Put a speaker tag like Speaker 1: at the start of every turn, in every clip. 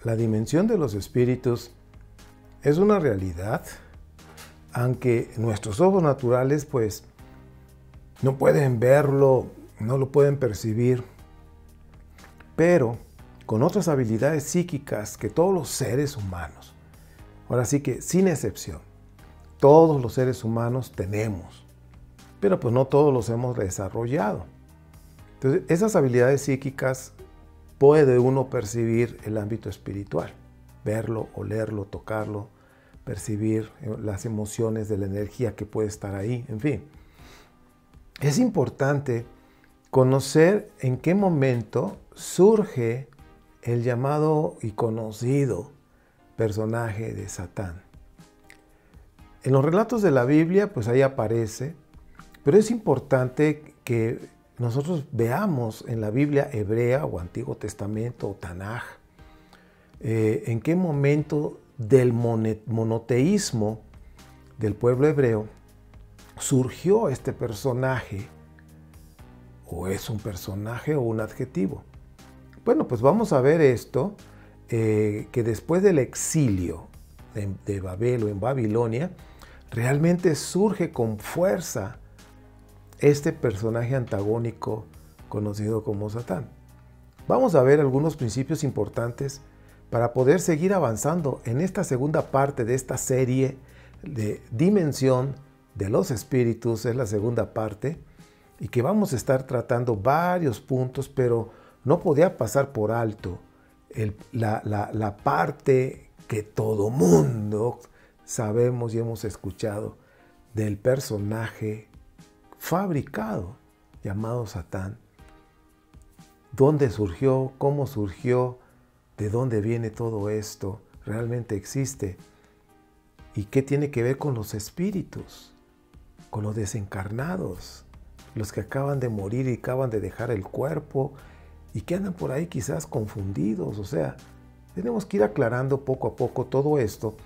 Speaker 1: la dimensión de los espíritus es una realidad, aunque nuestros ojos naturales pues no pueden verlo, no lo pueden percibir, pero con otras habilidades psíquicas que todos los seres humanos, ahora sí que sin excepción, todos los seres humanos tenemos, pero pues no todos los hemos desarrollado. Entonces, esas habilidades psíquicas puede uno percibir el ámbito espiritual, verlo, olerlo, tocarlo, percibir las emociones de la energía que puede estar ahí, en fin. Es importante conocer en qué momento surge el llamado y conocido personaje de Satán. En los relatos de la Biblia, pues ahí aparece, pero es importante que nosotros veamos en la Biblia hebrea o Antiguo Testamento o Tanaj, en qué momento del monoteísmo del pueblo hebreo surgió este personaje, o es un personaje o un adjetivo. Bueno, pues vamos a ver esto, que después del exilio de Babel o en Babilonia, realmente surge con fuerza este personaje antagónico conocido como Satán. Vamos a ver algunos principios importantes para poder seguir avanzando en esta segunda parte de esta serie de Dimensión de los Espíritus, es la segunda parte, y que vamos a estar tratando varios puntos, pero no podía pasar por alto la parte que todo mundo sabemos y hemos escuchado del personaje fabricado llamado Satán. ¿Dónde surgió? ¿Cómo surgió? ¿De dónde viene todo esto? ¿Realmente existe? ¿Y qué tiene que ver con los espíritus? Con los desencarnados, los que acaban de morir y acaban de dejar el cuerpo y que andan por ahí quizás confundidos. O sea, tenemos que ir aclarando poco a poco todo esto,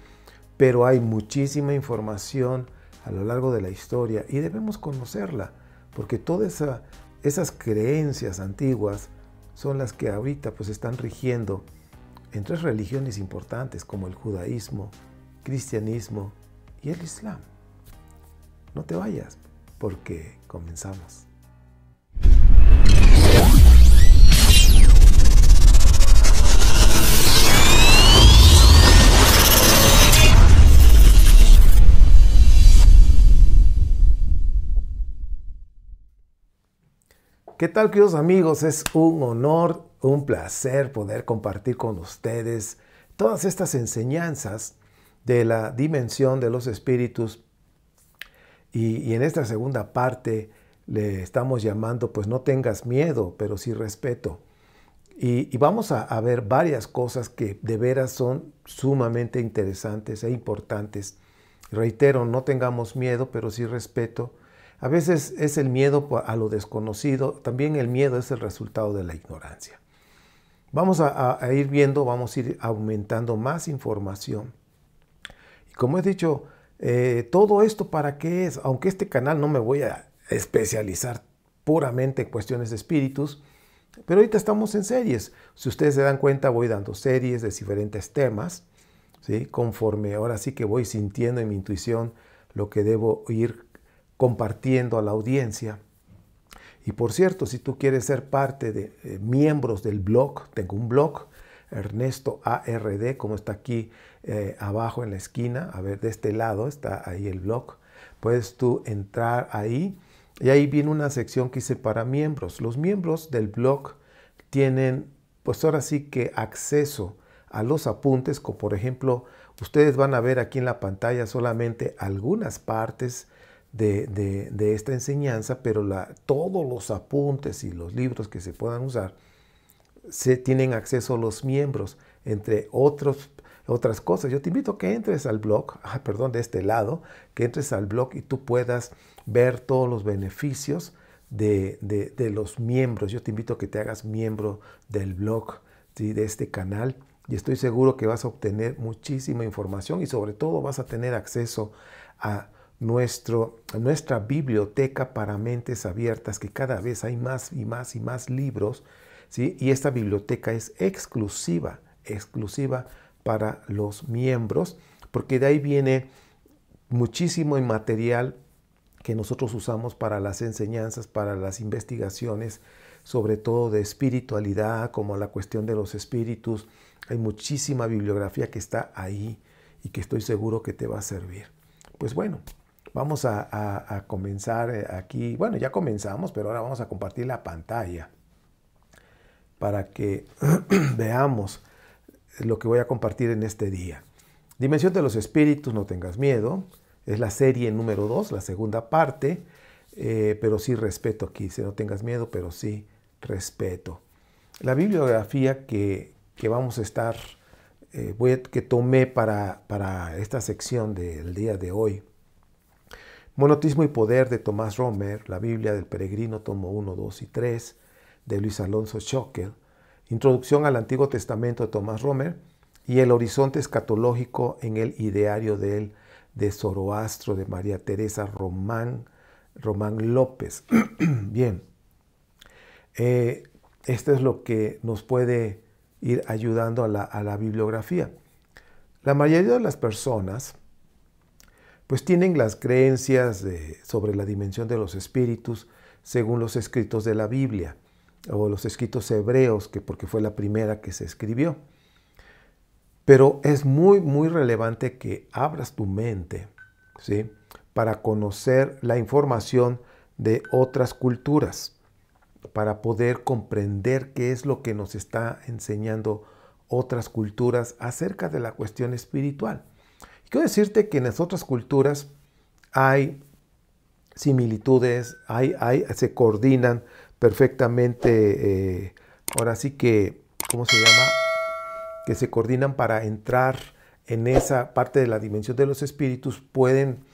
Speaker 1: pero hay muchísima información a lo largo de la historia y debemos conocerla, porque todas esas creencias antiguas son las que ahorita pues están rigiendo en tres religiones importantes como el judaísmo, cristianismo y el islam. No te vayas, porque comenzamos. ¿Qué tal, queridos amigos? Es un honor, un placer poder compartir con ustedes todas estas enseñanzas de la dimensión de los espíritus. Y en esta segunda parte le estamos llamando, pues no tengas miedo, pero sí respeto. Y vamos a ver varias cosas que de veras son sumamente interesantes e importantes. Reitero, no tengamos miedo, pero sí respeto. A veces es el miedo a lo desconocido, también el miedo es el resultado de la ignorancia. Vamos a ir viendo, vamos a ir aumentando más información. Y como he dicho, todo esto ¿para qué es? Aunque este canal no me voy a especializar puramente en cuestiones de espíritus, pero ahorita estamos en series. Si ustedes se dan cuenta, voy dando series de diferentes temas, ¿sí? Conforme ahora sí que voy sintiendo en mi intuición lo que debo ir compartiendo a la audiencia. Y por cierto, si tú quieres ser parte de miembros del blog, tengo un blog, Ernesto ARD, como está aquí abajo en la esquina, a ver, de este lado está ahí el blog, puedes tú entrar ahí y ahí viene una sección que dice para miembros. Los miembros del blog tienen, pues ahora sí que acceso a los apuntes, como por ejemplo, ustedes van a ver aquí en la pantalla solamente algunas partes de esta enseñanza, pero todos los apuntes y los libros que se puedan usar tienen acceso a los miembros, entre otras cosas. Yo te invito a que entres al blog, de este lado, que entres al blog y tú puedas ver todos los beneficios de los miembros. Yo te invito a que te hagas miembro del blog, ¿sí? De este canal, y estoy seguro que vas a obtener muchísima información y sobre todo vas a tener acceso a nuestra biblioteca para mentes abiertas, que cada vez hay más y más y más libros, ¿sí? Y esta biblioteca es exclusiva exclusiva para los miembros, porque de ahí viene muchísimo material que nosotros usamos para las enseñanzas, para las investigaciones, sobre todo de espiritualidad, como la cuestión de los espíritus. Hay muchísima bibliografía que está ahí y que estoy seguro que te va a servir. Pues bueno, vamos a comenzar aquí. Bueno, ya comenzamos, pero ahora vamos a compartir la pantalla para que veamos lo que voy a compartir en este día. Dimensión de los espíritus, no tengas miedo. Es la serie número 2, la segunda parte, pero sí respeto aquí. Dice, no tengas miedo, pero sí respeto. La bibliografía que vamos a estar, que tomé para esta sección del día de hoy. Monotismo y poder de Tomás Romer, la Biblia del Peregrino, tomo 1, 2 y 3, de Luis Alonso Schockel, Introducción al Antiguo Testamento de Tomás Romer y El horizonte escatológico en el ideario de Zoroastro, de María Teresa Román López. Bien, esto es lo que nos puede ir ayudando a la bibliografía. La mayoría de las personas pues tienen las creencias sobre la dimensión de los espíritus según los escritos de la Biblia o los escritos hebreos, porque fue la primera que se escribió. Pero es muy, muy relevante que abras tu mente, ¿sí?, para conocer la información de otras culturas, para poder comprender qué es lo que nos está enseñando otras culturas acerca de la cuestión espiritual. Quiero decirte que en las otras culturas hay similitudes, se coordinan perfectamente, ahora sí que, ¿cómo se llama?, que se coordinan para entrar en esa parte de la dimensión de los espíritus. Pueden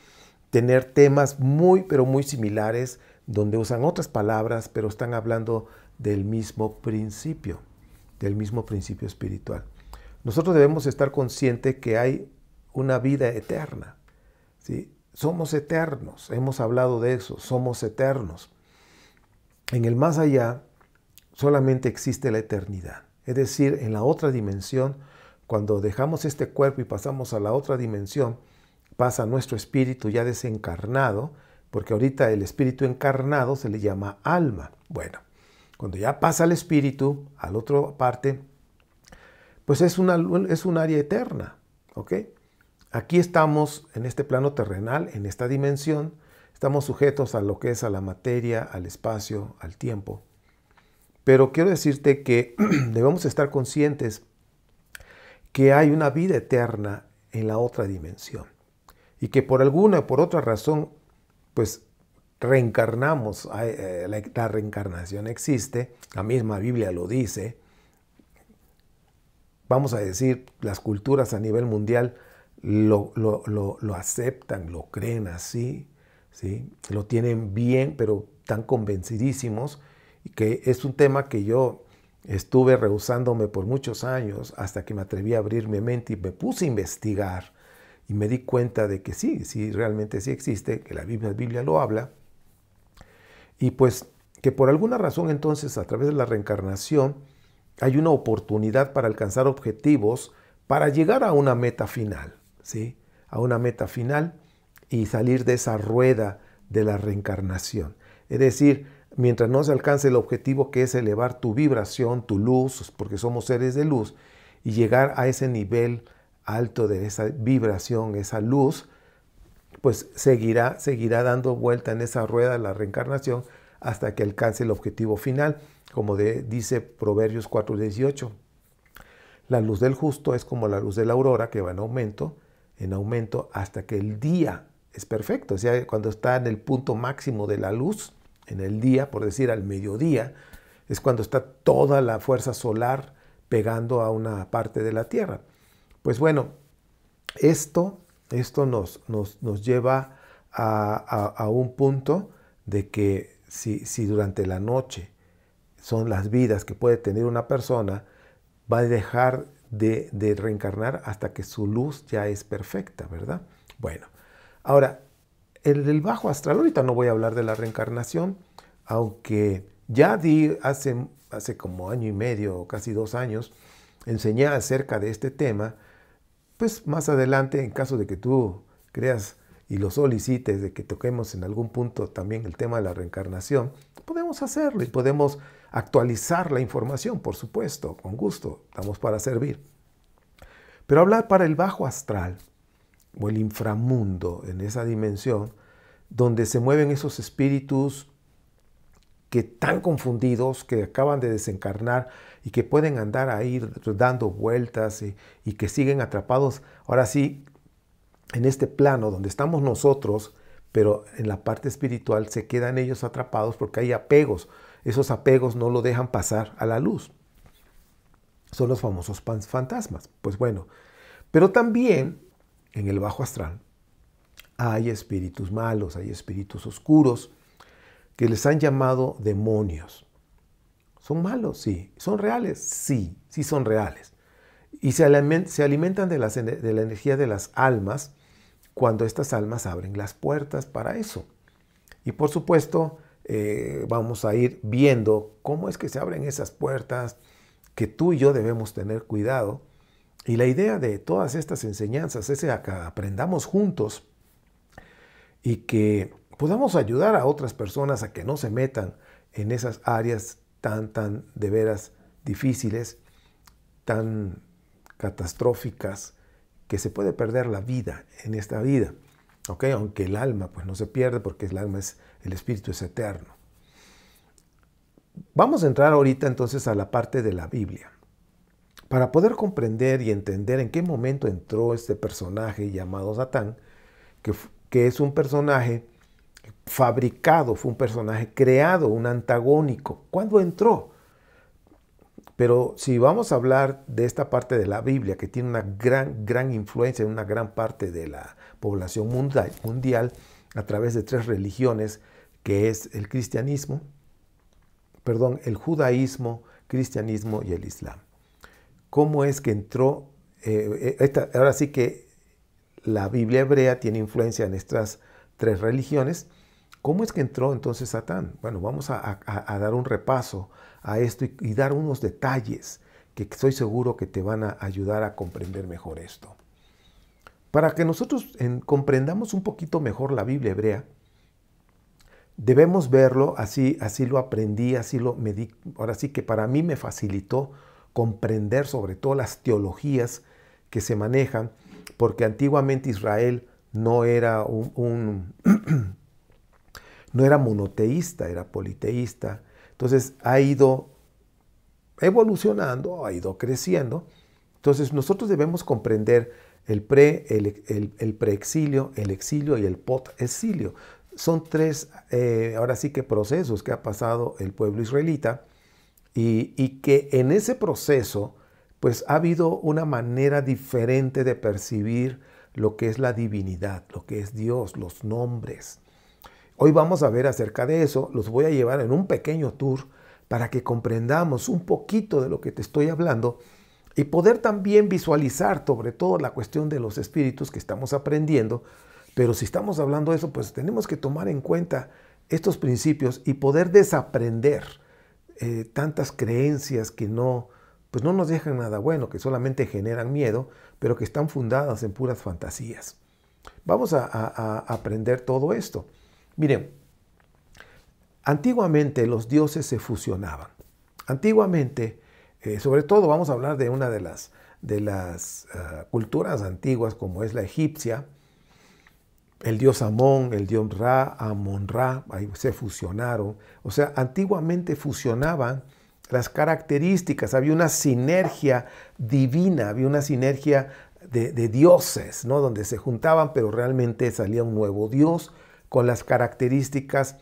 Speaker 1: tener temas muy, pero muy similares, donde usan otras palabras, pero están hablando del mismo principio espiritual. Nosotros debemos estar conscientes que hay una vida eterna, ¿sí? Somos eternos, hemos hablado de eso, somos eternos. En el más allá solamente existe la eternidad. Es decir, en la otra dimensión, cuando dejamos este cuerpo y pasamos a la otra dimensión, pasa nuestro espíritu ya desencarnado, porque ahorita el espíritu encarnado se le llama alma. Bueno, cuando ya pasa el espíritu a la otra parte, pues es un área eterna, ¿ok? Aquí estamos en este plano terrenal, en esta dimensión, estamos sujetos a lo que es a la materia, al espacio, al tiempo. Pero quiero decirte que debemos estar conscientes que hay una vida eterna en la otra dimensión y que por alguna o por otra razón, pues reencarnamos. La reencarnación existe, la misma Biblia lo dice. Vamos a decir, las culturas a nivel mundial lo aceptan, lo creen así, ¿sí? Lo tienen bien, pero están convencidísimos, y que es un tema que yo estuve rehusándome por muchos años hasta que me atreví a abrir mi mente y me puse a investigar y me di cuenta de que sí, realmente sí existe, que la Biblia lo habla, y pues que por alguna razón entonces a través de la reencarnación hay una oportunidad para alcanzar objetivos, para llegar a una meta final, ¿sí? A una meta final y salir de esa rueda de la reencarnación. Es decir, mientras no se alcance el objetivo, que es elevar tu vibración, tu luz, porque somos seres de luz, y llegar a ese nivel alto de esa vibración, esa luz, pues seguirá dando vuelta en esa rueda de la reencarnación hasta que alcance el objetivo final, como dice Proverbios 4:18. La luz del justo es como la luz de la aurora, que va en aumento hasta que el día es perfecto. O sea, cuando está en el punto máximo de la luz, en el día, por decir al mediodía, es cuando está toda la fuerza solar pegando a una parte de la Tierra. Pues bueno, esto nos lleva a un punto de que si durante la noche son las vidas que puede tener una persona, va a dejar de reencarnar hasta que su luz ya es perfecta, ¿verdad? Bueno, ahora, el bajo astral, ahorita no voy a hablar de la reencarnación, aunque ya di hace como año y medio, casi 2 años, enseñar acerca de este tema, pues más adelante, en caso de que tú creas y lo solicites, de que toquemos en algún punto también el tema de la reencarnación, podemos hacerlo y podemos actualizar la información, por supuesto, con gusto, estamos para servir. Pero hablar para el bajo astral o el inframundo, en esa dimensión, donde se mueven esos espíritus que están confundidos, que acaban de desencarnar y que pueden andar ahí dando vueltas y que siguen atrapados, ahora sí, en este plano donde estamos nosotros, pero en la parte espiritual se quedan ellos atrapados porque hay apegos. Esos apegos no lo dejan pasar a la luz. Son los famosos fantasmas. Pues bueno, pero también en el bajo astral hay espíritus malos, hay espíritus oscuros que les han llamado demonios. ¿Son malos? Sí. ¿Son reales? Sí, sí son reales. Y se alimentan de la energía de las almas cuando estas almas abren las puertas para eso. Y por supuesto, vamos a ir viendo cómo es que se abren esas puertas, que tú y yo debemos tener cuidado. Y la idea de todas estas enseñanzas es que aprendamos juntos y que podamos ayudar a otras personas a que no se metan en esas áreas tan de veras difíciles, tan catastróficas, que se puede perder la vida en esta vida. ¿Okay? Aunque el alma pues no se pierde porque el espíritu es eterno. Vamos a entrar ahorita entonces a la parte de la Biblia. Para poder comprender y entender en qué momento entró este personaje llamado Satán, que es un personaje fabricado, fue un personaje creado, un antagónico. ¿Cuándo entró? Pero si vamos a hablar de esta parte de la Biblia, que tiene una gran influencia en una gran parte de la población mundial a través de 3 religiones, que es el judaísmo, cristianismo y el islam. ¿Cómo es que entró? Ahora sí que la Biblia hebrea tiene influencia en estas 3 religiones. ¿Cómo es que entró entonces Satán? Bueno, vamos a dar un repaso a esto y dar unos detalles que estoy seguro que te van a ayudar a comprender mejor esto. Para que nosotros comprendamos un poquito mejor la Biblia hebrea, debemos verlo, así lo aprendí, ahora sí que para mí me facilitó comprender sobre todo las teologías que se manejan, porque antiguamente Israel no era no era monoteísta, era politeísta. Entonces ha ido evolucionando, ha ido creciendo. Entonces nosotros debemos comprender el preexilio, el exilio y el postexilio. Son 3, ahora sí que procesos que ha pasado el pueblo israelita y que en ese proceso pues ha habido una manera diferente de percibir lo que es la divinidad, lo que es Dios, los nombres. Hoy vamos a ver acerca de eso, los voy a llevar en un pequeño tour para que comprendamos un poquito de lo que te estoy hablando y poder también visualizar sobre todo la cuestión de los espíritus que estamos aprendiendo. Pero si estamos hablando de eso, pues tenemos que tomar en cuenta estos principios y poder desaprender tantas creencias que pues no nos dejan nada bueno, que solamente generan miedo, pero que están fundadas en puras fantasías. Vamos a aprender todo esto. Miren, antiguamente los dioses se fusionaban. Antiguamente, sobre todo vamos a hablar de una de las culturas antiguas como es la egipcia. El dios Amón, el dios Ra, Amon-Ra, ahí se fusionaron. O sea, antiguamente fusionaban las características, había una sinergia divina, había una sinergia de dioses, ¿no? Donde se juntaban, pero realmente salía un nuevo dios con las características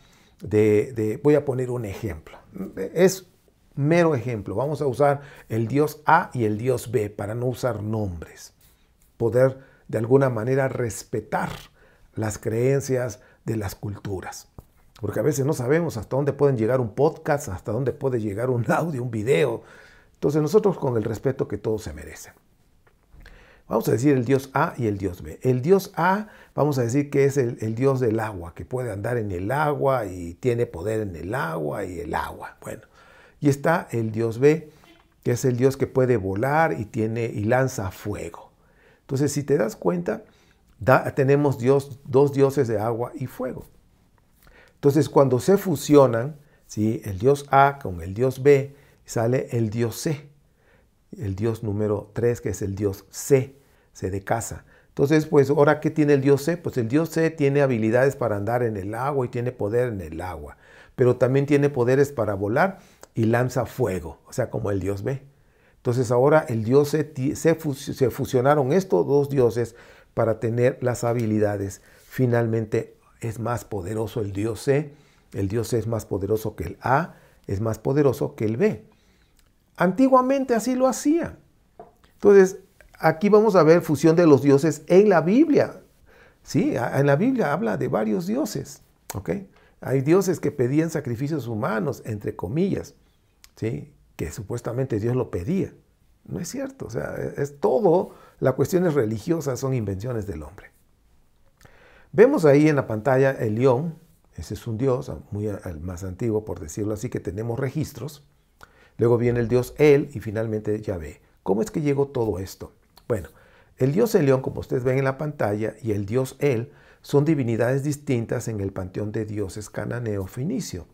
Speaker 1: voy a poner un ejemplo. Es mero ejemplo. Vamos a usar el dios A y el dios B para no usar nombres. Poder de alguna manera respetar las creencias de las culturas. Porque a veces no sabemos hasta dónde pueden llegar un podcast, hasta dónde puede llegar un audio, un video. Entonces nosotros con el respeto que todos se merecen. Vamos a decir el dios A y el dios B. El dios A, vamos a decir que es el dios del agua, que puede andar en el agua y tiene poder en el agua y el agua. Bueno, y está el dios B, que es el Dios que puede volar y lanza fuego. Entonces, si te das cuenta, tenemos dos dioses de agua y fuego. Entonces, cuando se fusionan, ¿sí?, el Dios A con el Dios B, sale el Dios C. El Dios número 3, que es el Dios C, C de casa. Entonces, pues, ¿ahora qué tiene el Dios C? Pues el Dios C tiene habilidades para andar en el agua y tiene poder en el agua. Pero también tiene poderes para volar y lanza fuego, o sea, como el Dios B. Entonces ahora el Dios C, se fusionaron estos dos dioses para tener las habilidades. Finalmente es más poderoso el Dios C. El Dios C es más poderoso que el A, es más poderoso que el B. Antiguamente así lo hacían. Entonces, aquí vamos a ver fusión de los dioses en la Biblia. Sí, en la Biblia habla de varios dioses. ¿Ok? Hay dioses que pedían sacrificios humanos, entre comillas, ¿sí?, que supuestamente Dios lo pedía. No es cierto. O sea, es todo, las cuestiones religiosas son invenciones del hombre. Vemos ahí en la pantalla el león. Ese es un dios, el más antiguo, por decirlo así, que tenemos registros. Luego viene el dios El y finalmente Yahvé. ¿Cómo es que llegó todo esto? Bueno, el dios El León, como ustedes ven en la pantalla, y el dios El son divinidades distintas en el panteón de dioses cananeo fenicio.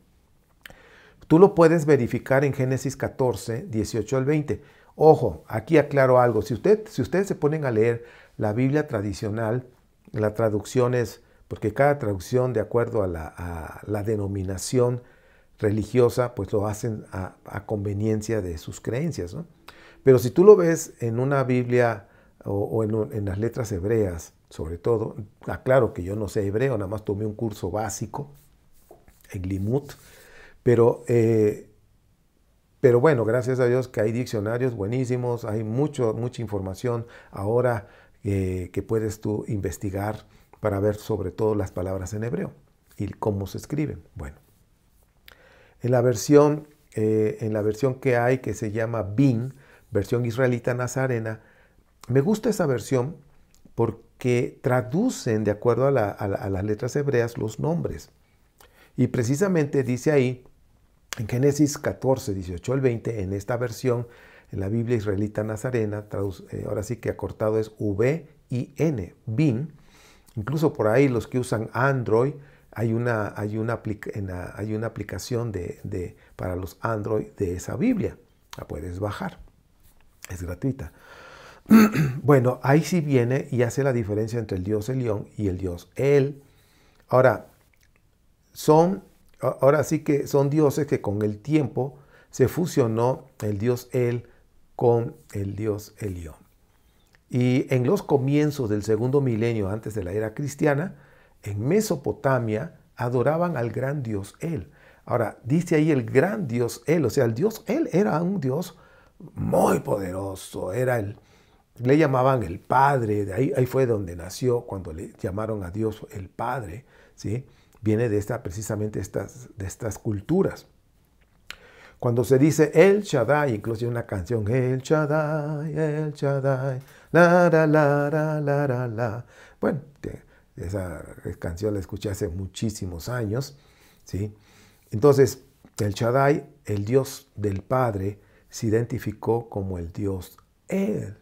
Speaker 1: Tú lo puedes verificar en Génesis 14, 18 al 20. Ojo, aquí aclaro algo. Si ustedes se ponen a leer la Biblia tradicional, las traducciones, porque cada traducción, de acuerdo a la denominación religiosa, pues lo hacen a conveniencia de sus creencias, ¿no? Pero si tú lo ves en una Biblia o en las letras hebreas, sobre todo, aclaro que yo no sé hebreo, nada más tomé un curso básico en Limut, pero bueno, gracias a Dios que hay diccionarios buenísimos, hay mucha información ahora que puedes tú investigar para ver sobre todo las palabras en hebreo y cómo se escriben. Bueno, en la versión que hay, que se llama BIN, versión israelita nazarena, me gusta esa versión porque traducen de acuerdo a las letras hebreas los nombres. Y precisamente dice ahí, en Génesis 14, 18 al 20, en esta versión, en la Biblia israelita nazarena, ahora sí que acortado es V-I-N, BIN. Incluso por ahí los que usan Android, hay una aplicación para los Android de esa Biblia. La puedes bajar, es gratuita. Bueno, ahí sí viene y hace la diferencia entre el Dios El León y el Dios El. Ahora sí que son dioses que con el tiempo se fusionó el Dios El con el Dios El León. Y en los comienzos del segundo milenio antes de la era cristiana, en Mesopotamia adoraban al gran Dios El. Ahora, dice ahí el gran Dios El, o sea, el Dios El era un Dios muy poderoso, le llamaban el Padre, ahí fue donde nació, cuando le llamaron a Dios el Padre, ¿sí? Viene precisamente de estas culturas. Cuando se dice El Shaddai, incluso hay una canción, El Shaddai, la, la, la, la, la, la. Bueno, esa canción la escuché hace muchísimos años, ¿sí? Entonces, el Shaddai, el Dios del Padre, se identificó como el Dios El.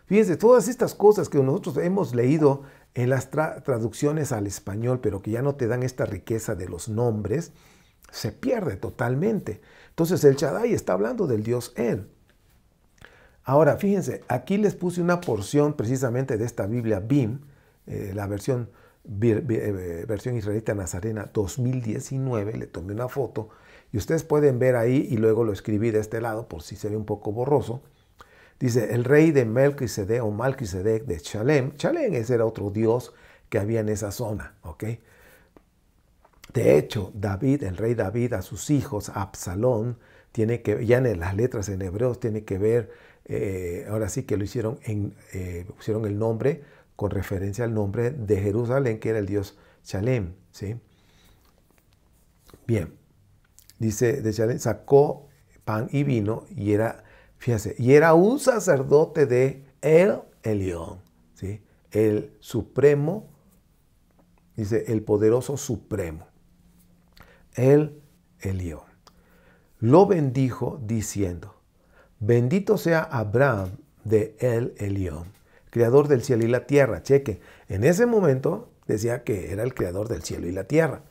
Speaker 1: Fíjense, todas estas cosas que nosotros hemos leído en las traducciones al español, pero que ya no te dan esta riqueza de los nombres, se pierde totalmente. Entonces el Shaddai está hablando del Dios El. Ahora, fíjense, aquí les puse una porción precisamente de esta Biblia BIM, la versión israelita nazarena 2019, le tomé una foto, y ustedes pueden ver ahí, y luego lo escribí de este lado, por si se ve un poco borroso. Dice, el rey de Melquisedec o Malquisedec de Shalem. Shalem ese era otro dios que había en esa zona, ¿ok? De hecho, David, el rey David, a sus hijos, Absalón, ya en las letras en hebreo, tiene que ver, ahora sí que lo hicieron, pusieron el nombre con referencia al nombre de Jerusalén, que era el dios Shalem, ¿sí? Bien, dice, de Shalem sacó pan y vino y era... Fíjense, y era un sacerdote de El Elyon, ¿sí? El supremo, dice, el poderoso supremo. El Elyon. Lo bendijo diciendo, bendito sea Abraham de El Elión, creador del cielo y la tierra. Cheque, en ese momento decía que era el creador del cielo y la tierra.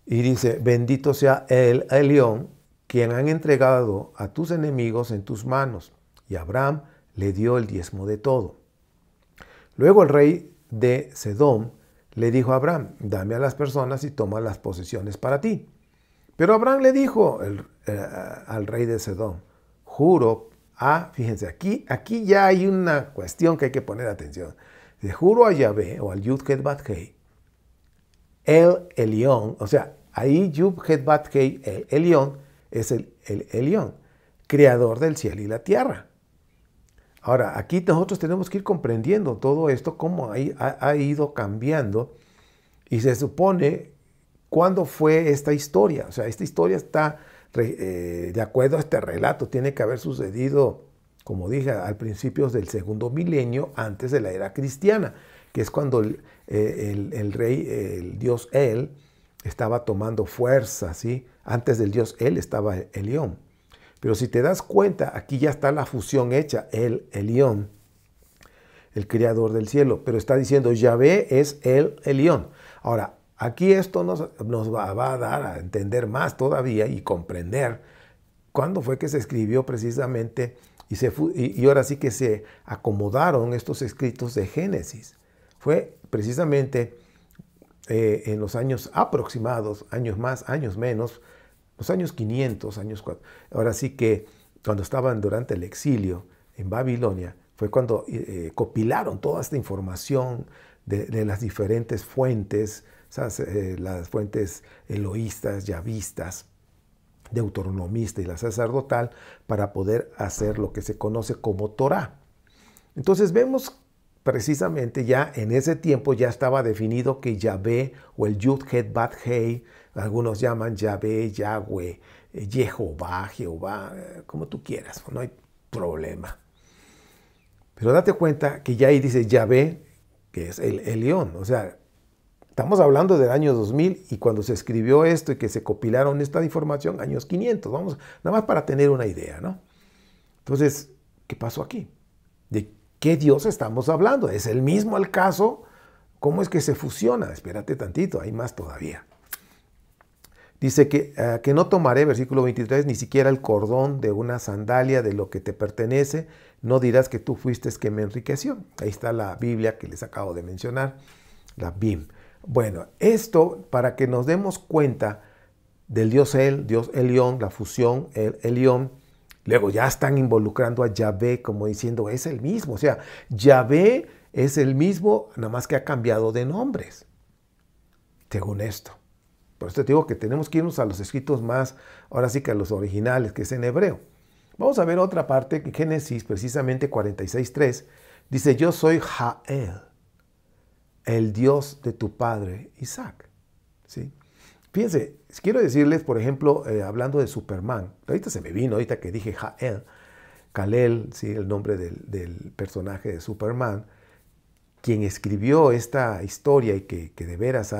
Speaker 1: Y dice, bendito sea El Elión, quien han entregado a tus enemigos en tus manos. Y Abraham le dio el diezmo de todo. Luego el rey de Sedom le dijo a Abraham, dame a las personas y toma las posesiones para ti. Pero Abraham le dijo al rey de Sedom, juro, fíjense, aquí ya hay una cuestión que hay que poner atención. Le juro a Yahvé, o al Yud-Het-Bat-Hei, El Elión, o sea, ahí Yud-Het-Bat-Hei, El Elión, es el Elión, creador del cielo y la tierra. Ahora, aquí nosotros tenemos que ir comprendiendo todo esto, cómo ha ido cambiando, y se supone cuándo fue esta historia. O sea, esta historia está, de acuerdo a este relato, tiene que haber sucedido, como dije, al principio del segundo milenio, antes de la era cristiana, que es cuando el rey, el dios El, estaba tomando fuerza, ¿sí? Antes del dios El estaba Elión. Pero si te das cuenta, aquí ya está la fusión hecha, El Elión, el creador del cielo. Pero está diciendo, Yahvé es El Elión. Ahora, aquí esto nos va a dar a entender más todavía y comprender cuándo fue que se escribió precisamente y ahora sí que se acomodaron estos escritos de Génesis. Fue precisamente en los años aproximados, años más, años menos, los años 500, ahora sí que cuando estaban durante el exilio en Babilonia, fue cuando copilaron toda esta información de las diferentes fuentes, las fuentes eloístas, yavistas, deuteronomista y la sacerdotal, para poder hacer lo que se conoce como Torá. Entonces vemos precisamente ya en ese tiempo ya estaba definido que Yahvé o el Yud-Het-Bat-Hei, algunos llaman Yahvé, Yahweh, Jehová, como tú quieras, no hay problema. Pero date cuenta que ya ahí dice Yahvé, que es el Elión. O sea, estamos hablando del año 2000 y cuando se escribió esto y que se compilaron esta información, años 500. Vamos, nada más para tener una idea, ¿no? Entonces, ¿qué pasó aquí? ¿De qué Dios estamos hablando? ¿Es el mismo el caso? ¿Cómo es que se fusiona? Espérate tantito, hay más todavía. Dice que no tomaré, versículo 23, ni siquiera el cordón de una sandalia de lo que te pertenece, no dirás que tú fuiste que me enriqueció. Ahí está la Biblia que les acabo de mencionar, la BIM. Bueno, esto para que nos demos cuenta del Dios El, Dios Elión, la fusión El Elión. Luego ya están involucrando a Yahvé como diciendo es el mismo. O sea, Yahvé es el mismo, nada más que ha cambiado de nombres, según esto. Por eso te digo que tenemos que irnos a los escritos más, ahora sí que a los originales, que es en hebreo. Vamos a ver otra parte, en Génesis, precisamente 46:3, dice, yo soy Jael, el Dios de tu padre Isaac. ¿Sí? Fíjense, quiero decirles, por ejemplo, hablando de Superman, ahorita se me vino, ahorita que dije Jael, Kal-El, ¿sí? El nombre del personaje de Superman, quien escribió esta historia y que de veras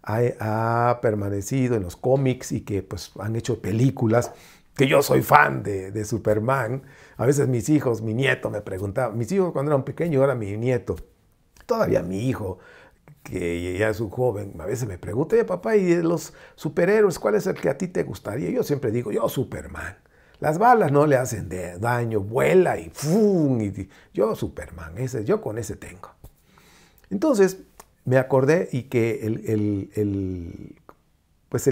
Speaker 1: ha permanecido en los cómics y que pues han hecho películas, que yo soy fan de Superman. A veces mis hijos, mi nieto me preguntaba, mis hijos cuando eran pequeños, ahora mi nieto, todavía mi hijo, que ya es un joven, a veces me pregunta, oye papá, ¿y de los superhéroes cuál es el que a ti te gustaría? Yo siempre digo, yo Superman. Las balas no le hacen daño, vuela y ¡fum! Y yo Superman, yo con ese tengo. Entonces me acordé y que el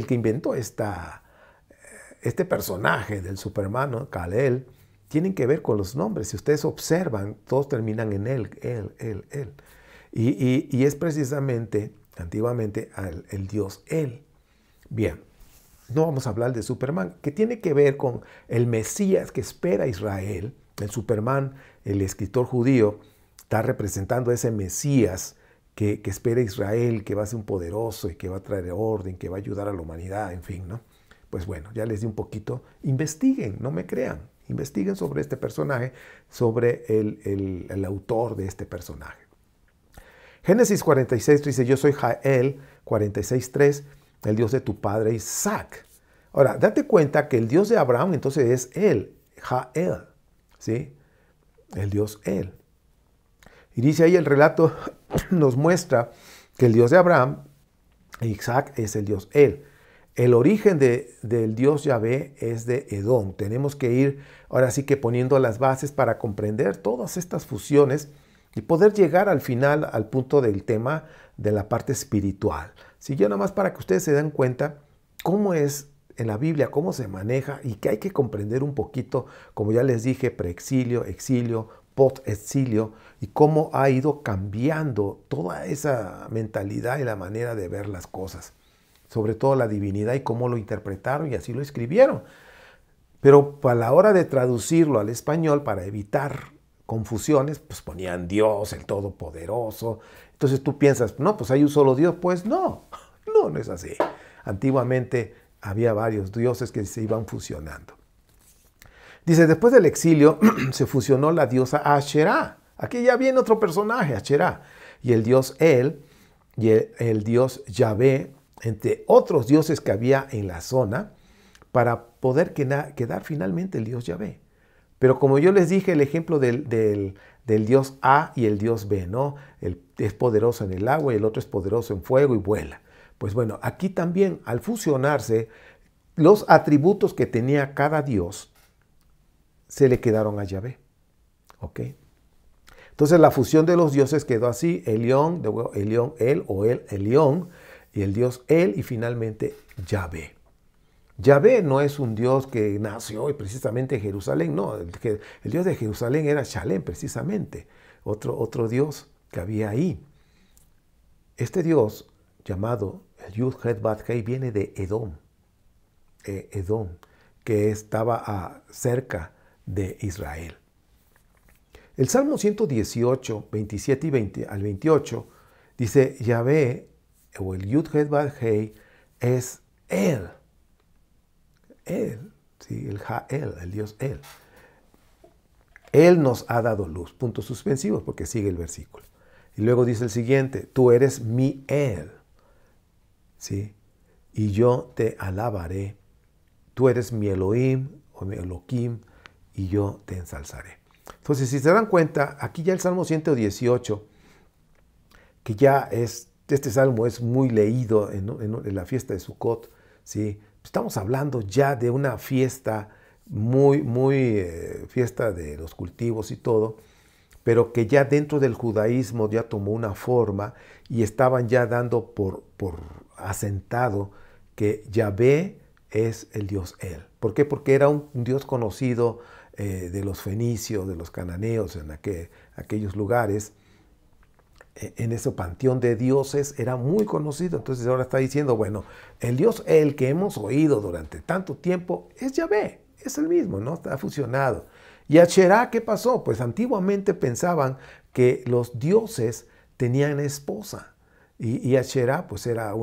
Speaker 1: que inventó este personaje del Superman, ¿no? Kal-El, tienen que ver con los nombres. Si ustedes observan, todos terminan en él. Y es precisamente, antiguamente, el dios El. Bien, no vamos a hablar de Superman, que tiene que ver con el Mesías que espera Israel. El Superman, el escritor judío, está representando a ese Mesías que espera Israel, que va a ser un poderoso y que va a traer orden, que va a ayudar a la humanidad, en fin, ¿no? Pues bueno, ya les di un poquito. Investiguen, no me crean. Investiguen sobre este personaje, sobre el autor de este personaje. Génesis 46 dice, yo soy Jael, 46:3, el Dios de tu padre Isaac. Ahora, date cuenta que el Dios de Abraham entonces es él. Ha-El, ¿sí? El Dios El. Y dice ahí el relato, nos muestra que el Dios de Abraham e Isaac es el Dios El. El origen del Dios Yahvé es de Edom. Tenemos que ir ahora sí que poniendo las bases para comprender todas estas fusiones y poder llegar al final al punto del tema de la parte espiritual. Sí, yo nada más para que ustedes se den cuenta cómo es en la Biblia, cómo se maneja y que hay que comprender un poquito, como ya les dije, preexilio, exilio, post-exilio y cómo ha ido cambiando toda esa mentalidad y la manera de ver las cosas. Sobre todo la divinidad y cómo lo interpretaron y así lo escribieron. Pero a la hora de traducirlo al español, para evitar confusiones, pues ponían Dios, el Todopoderoso. Entonces tú piensas, no, pues hay un solo Dios. Pues no, no es así. Antiguamente había varios dioses que se iban fusionando. Dice, después del exilio se fusionó la diosa Asherá. Aquí ya viene otro personaje, Asherá. Y el dios El y el dios Yahvé, entre otros dioses que había en la zona, para poder quedar finalmente el Dios Yahvé. Pero como yo les dije, el ejemplo del Dios A y el Dios B, ¿no? Él es poderoso en el agua y el otro es poderoso en fuego y vuela. Pues bueno, aquí también al fusionarse, los atributos que tenía cada Dios se le quedaron a Yahvé. ¿Ok? Entonces la fusión de los dioses quedó así, Elión, El o El, Elión, y el Dios El y finalmente Yahvé. Yahvé no es un Dios que nació hoy precisamente en Jerusalén, no, el Dios de Jerusalén era Shalem precisamente, otro Dios que había ahí. Este Dios llamado el Yud-Het-Bat-Hei viene de Edom, Edom, que estaba cerca de Israel. El Salmo 118, 27 y 20 al 28 dice, Yahvé o el Yud-Het-Bat-Hei es Él. Él, ¿sí? El Ha-El, el Dios Él. Él nos ha dado luz, puntos suspensivos, porque sigue el versículo. Y luego dice el siguiente, tú eres mi Él, ¿sí? Y yo te alabaré. Tú eres mi Elohim o mi Elohim, y yo te ensalzaré. Entonces, si se dan cuenta, aquí ya el Salmo 118, que ya este salmo es muy leído en la fiesta de Sukkot, ¿sí? Estamos hablando ya de una fiesta muy fiesta de los cultivos y todo, pero que ya dentro del judaísmo ya tomó una forma y estaban ya dando por asentado que Yahvé es el Dios Él. ¿Por qué? Porque era un Dios conocido de los fenicios, de los cananeos, en aquellos lugares. En ese panteón de dioses era muy conocido. Entonces ahora está diciendo, bueno, el Dios El que hemos oído durante tanto tiempo es Yahvé, es el mismo, ¿no? Está fusionado. ¿Y Asherá qué pasó? Pues antiguamente pensaban que los dioses tenían esposa. Y Asherá pues era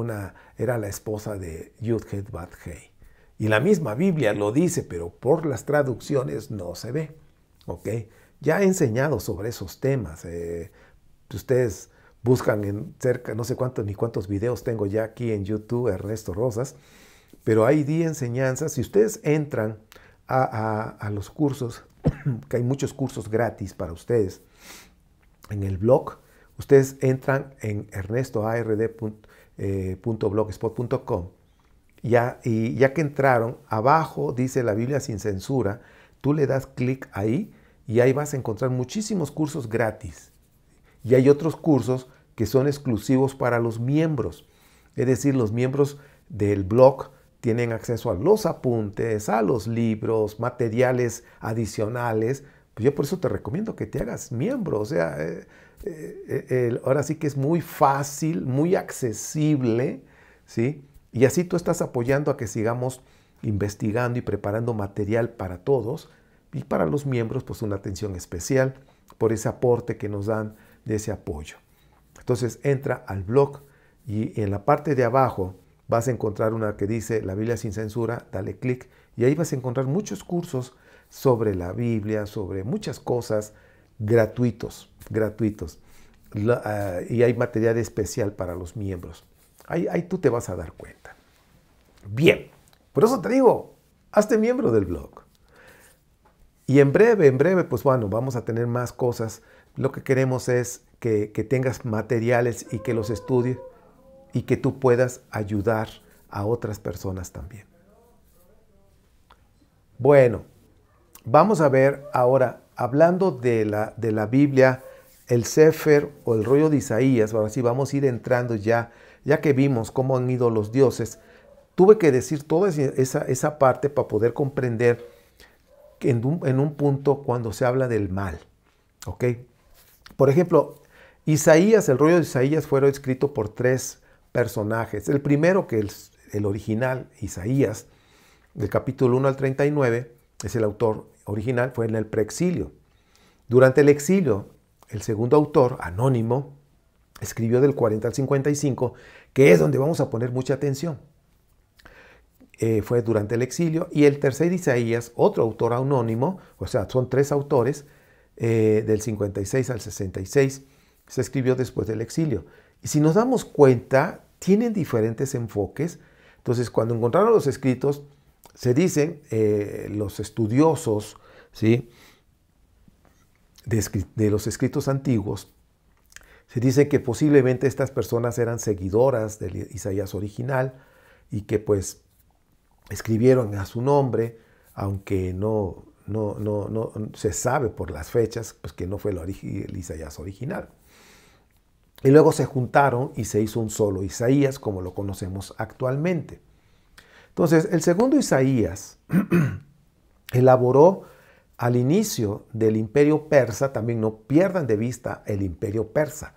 Speaker 1: la esposa de Yud-Het-Bat-Hei. Y la misma Biblia lo dice, pero por las traducciones no se ve. ¿Ok? Ya he enseñado sobre esos temas. Ustedes buscan en cerca, no sé cuántos videos tengo ya aquí en YouTube, Ernesto Rosas, pero hay enseñanzas. Si ustedes entran a los cursos, que hay muchos cursos gratis para ustedes, en el blog, ustedes entran en ernestoard.blogspot.com y ya que entraron, abajo dice la Biblia sin censura, tú le das clic ahí y ahí vas a encontrar muchísimos cursos gratis. Y hay otros cursos que son exclusivos para los miembros. Es decir, los miembros del blog tienen acceso a los apuntes, a los libros, materiales adicionales. Pues yo por eso te recomiendo que te hagas miembro. O sea, ahora sí que es muy fácil, muy accesible, ¿sí? Y así tú estás apoyando a que sigamos investigando y preparando material para todos. Y para los miembros, pues una atención especial por ese aporte que nos dan de ese apoyo. Entonces entra al blog y en la parte de abajo vas a encontrar una que dice la Biblia sin censura, dale clic y ahí vas a encontrar muchos cursos sobre la Biblia, sobre muchas cosas gratuitos. Y hay material especial para los miembros. Ahí tú te vas a dar cuenta. Bien, por eso te digo, hazte miembro del blog. Y en breve, pues bueno, vamos a tener más cosas. Lo que queremos es que tengas materiales y que los estudies y que tú puedas ayudar a otras personas también. Bueno, vamos a ver ahora, hablando de la Biblia, el Sefer o el rollo de Isaías. Ahora sí vamos a ir entrando ya que vimos cómo han ido los dioses. Tuve que decir toda esa parte para poder comprender que en un punto cuando se habla del mal. ¿Ok? Por ejemplo, Isaías, el rollo de Isaías fue escrito por 3 personajes. El primero, que es el original, Isaías, del capítulo 1 al 39, es el autor original, fue en el preexilio. Durante el exilio, el segundo autor, anónimo, escribió del 40 al 55, que es donde vamos a poner mucha atención. Fue durante el exilio. Y el tercer Isaías, otro autor anónimo, o sea, son 3 autores, del 56 al 66, se escribió después del exilio. Y si nos damos cuenta, tienen diferentes enfoques. Entonces, cuando encontraron los escritos, se dicen los estudiosos, ¿sí?, de los escritos antiguos, se dice que posiblemente estas personas eran seguidoras del Isaías original y que pues escribieron a su nombre, aunque no se sabe por las fechas pues que no fue el Isaías original. Y luego se juntaron y se hizo un solo Isaías como lo conocemos actualmente. Entonces, el segundo Isaías elaboró al inicio del imperio persa. También no pierdan de vista el imperio persa,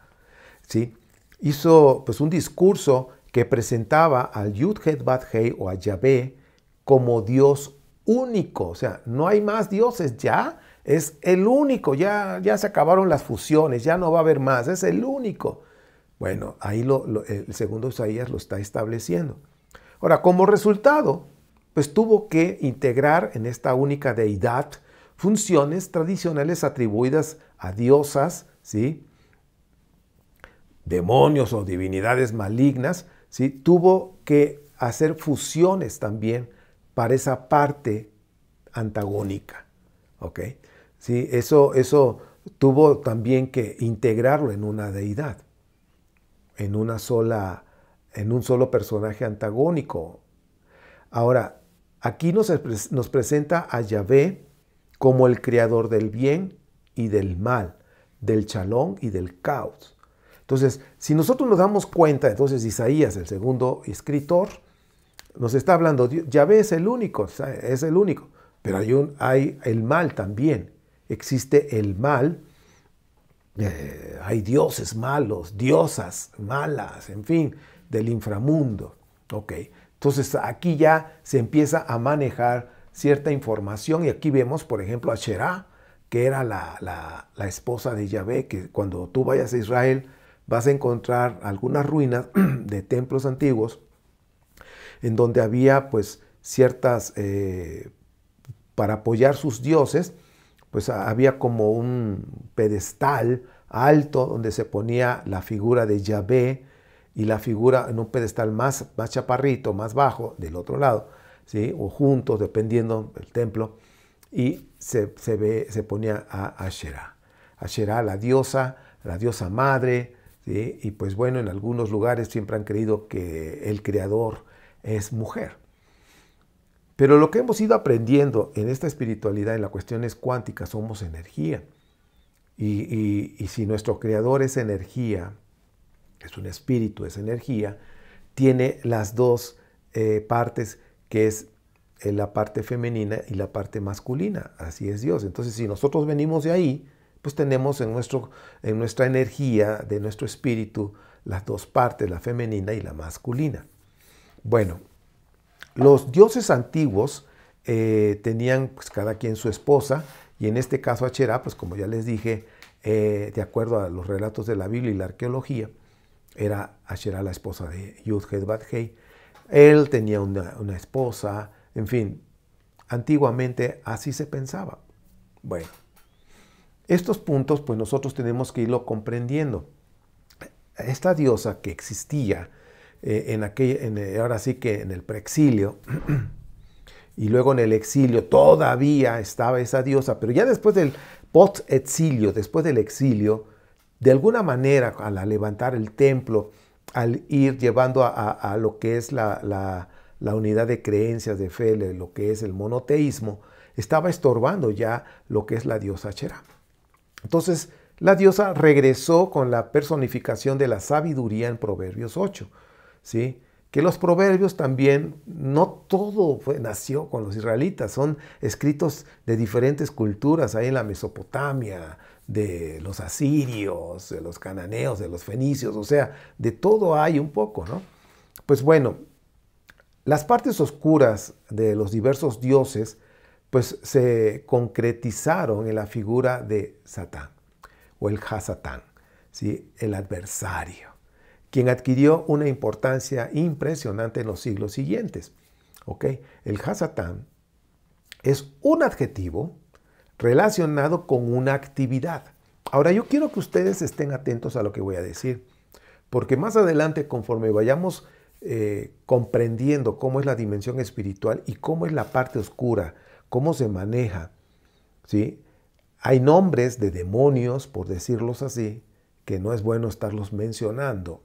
Speaker 1: ¿sí? Hizo pues un discurso que presentaba al Yud-Het-Bat-Hei o a Yahvé como Dios único. O sea, no hay más dioses, ya es el único, ya se acabaron las fusiones, ya no va a haber más, es el único. Bueno, ahí el segundo Isaías lo está estableciendo. Ahora, como resultado, pues tuvo que integrar en esta única deidad funciones tradicionales atribuidas a diosas, ¿sí?, demonios o divinidades malignas, ¿sí? Tuvo que hacer fusiones también para esa parte antagónica, ¿ok? ¿Sí? Eso tuvo también que integrarlo en una deidad, en un solo personaje antagónico. Ahora, aquí nos presenta a Yahvé como el creador del bien y del mal, del shalom y del caos. Entonces, si nosotros nos damos cuenta, entonces Isaías, el segundo escritor, nos está hablando, Yahvé es el único, pero hay el mal también. Existe el mal, hay dioses malos, diosas malas, en fin, del inframundo. ¿Ok? Entonces, aquí ya se empieza a manejar cierta información y aquí vemos, por ejemplo, a Asherá, que era la esposa de Yahvé, que cuando tú vayas a Israel vas a encontrar algunas ruinas de templos antiguos en donde había pues ciertas, para apoyar sus dioses, pues había como un pedestal alto donde se ponía la figura de Yahvé y la figura en un pedestal más chaparrito, más bajo, del otro lado, ¿sí?, o juntos, dependiendo del templo, y se ponía a Asherá. Asherá, la diosa madre, ¿sí? Y pues bueno, en algunos lugares siempre han creído que el creador es mujer. Pero lo que hemos ido aprendiendo en esta espiritualidad, en las cuestiones cuánticas, somos energía. Y si nuestro creador es energía, es un espíritu, es energía, tiene las dos partes, que es la parte femenina y la parte masculina. Así es Dios. Entonces, si nosotros venimos de ahí, pues tenemos en nuestra energía, de nuestro espíritu, las dos partes, la femenina y la masculina. Bueno, los dioses antiguos tenían pues, cada quien su esposa, y en este caso Asherá, pues como ya les dije, de acuerdo a los relatos de la Biblia y la arqueología, era Asherá la esposa de Yud-Het-Bat-Hei. Él tenía una esposa, en fin, antiguamente así se pensaba. Bueno, estos puntos pues nosotros tenemos que irlo comprendiendo. Esta diosa que existía ahora sí que en el preexilio, y luego en el exilio todavía estaba esa diosa, pero ya después del post-exilio, después del exilio, de alguna manera, al levantar el templo, al ir llevando a lo que es la unidad de creencias, de fe, lo que es el monoteísmo, estaba estorbando ya lo que es la diosa Asherah. Entonces, la diosa regresó con la personificación de la sabiduría en Proverbios 8, ¿sí? Que los proverbios también, no todo nació con los israelitas, son escritos de diferentes culturas, ahí en la Mesopotamia, de los asirios, de los cananeos, de los fenicios, o sea, de todo hay un poco, ¿no? Pues bueno, las partes oscuras de los diversos dioses, pues se concretizaron en la figura de Satán, o el Hasatán, ¿sí? El adversario, quien adquirió una importancia impresionante en los siglos siguientes. ¿Okay? El Hasatán es un adjetivo relacionado con una actividad. Ahora yo quiero que ustedes estén atentos a lo que voy a decir, porque más adelante, conforme vayamos comprendiendo cómo es la dimensión espiritual y cómo es la parte oscura, cómo se maneja, ¿sí? Hay nombres de demonios, por decirlos así, que no es bueno estarlos mencionando,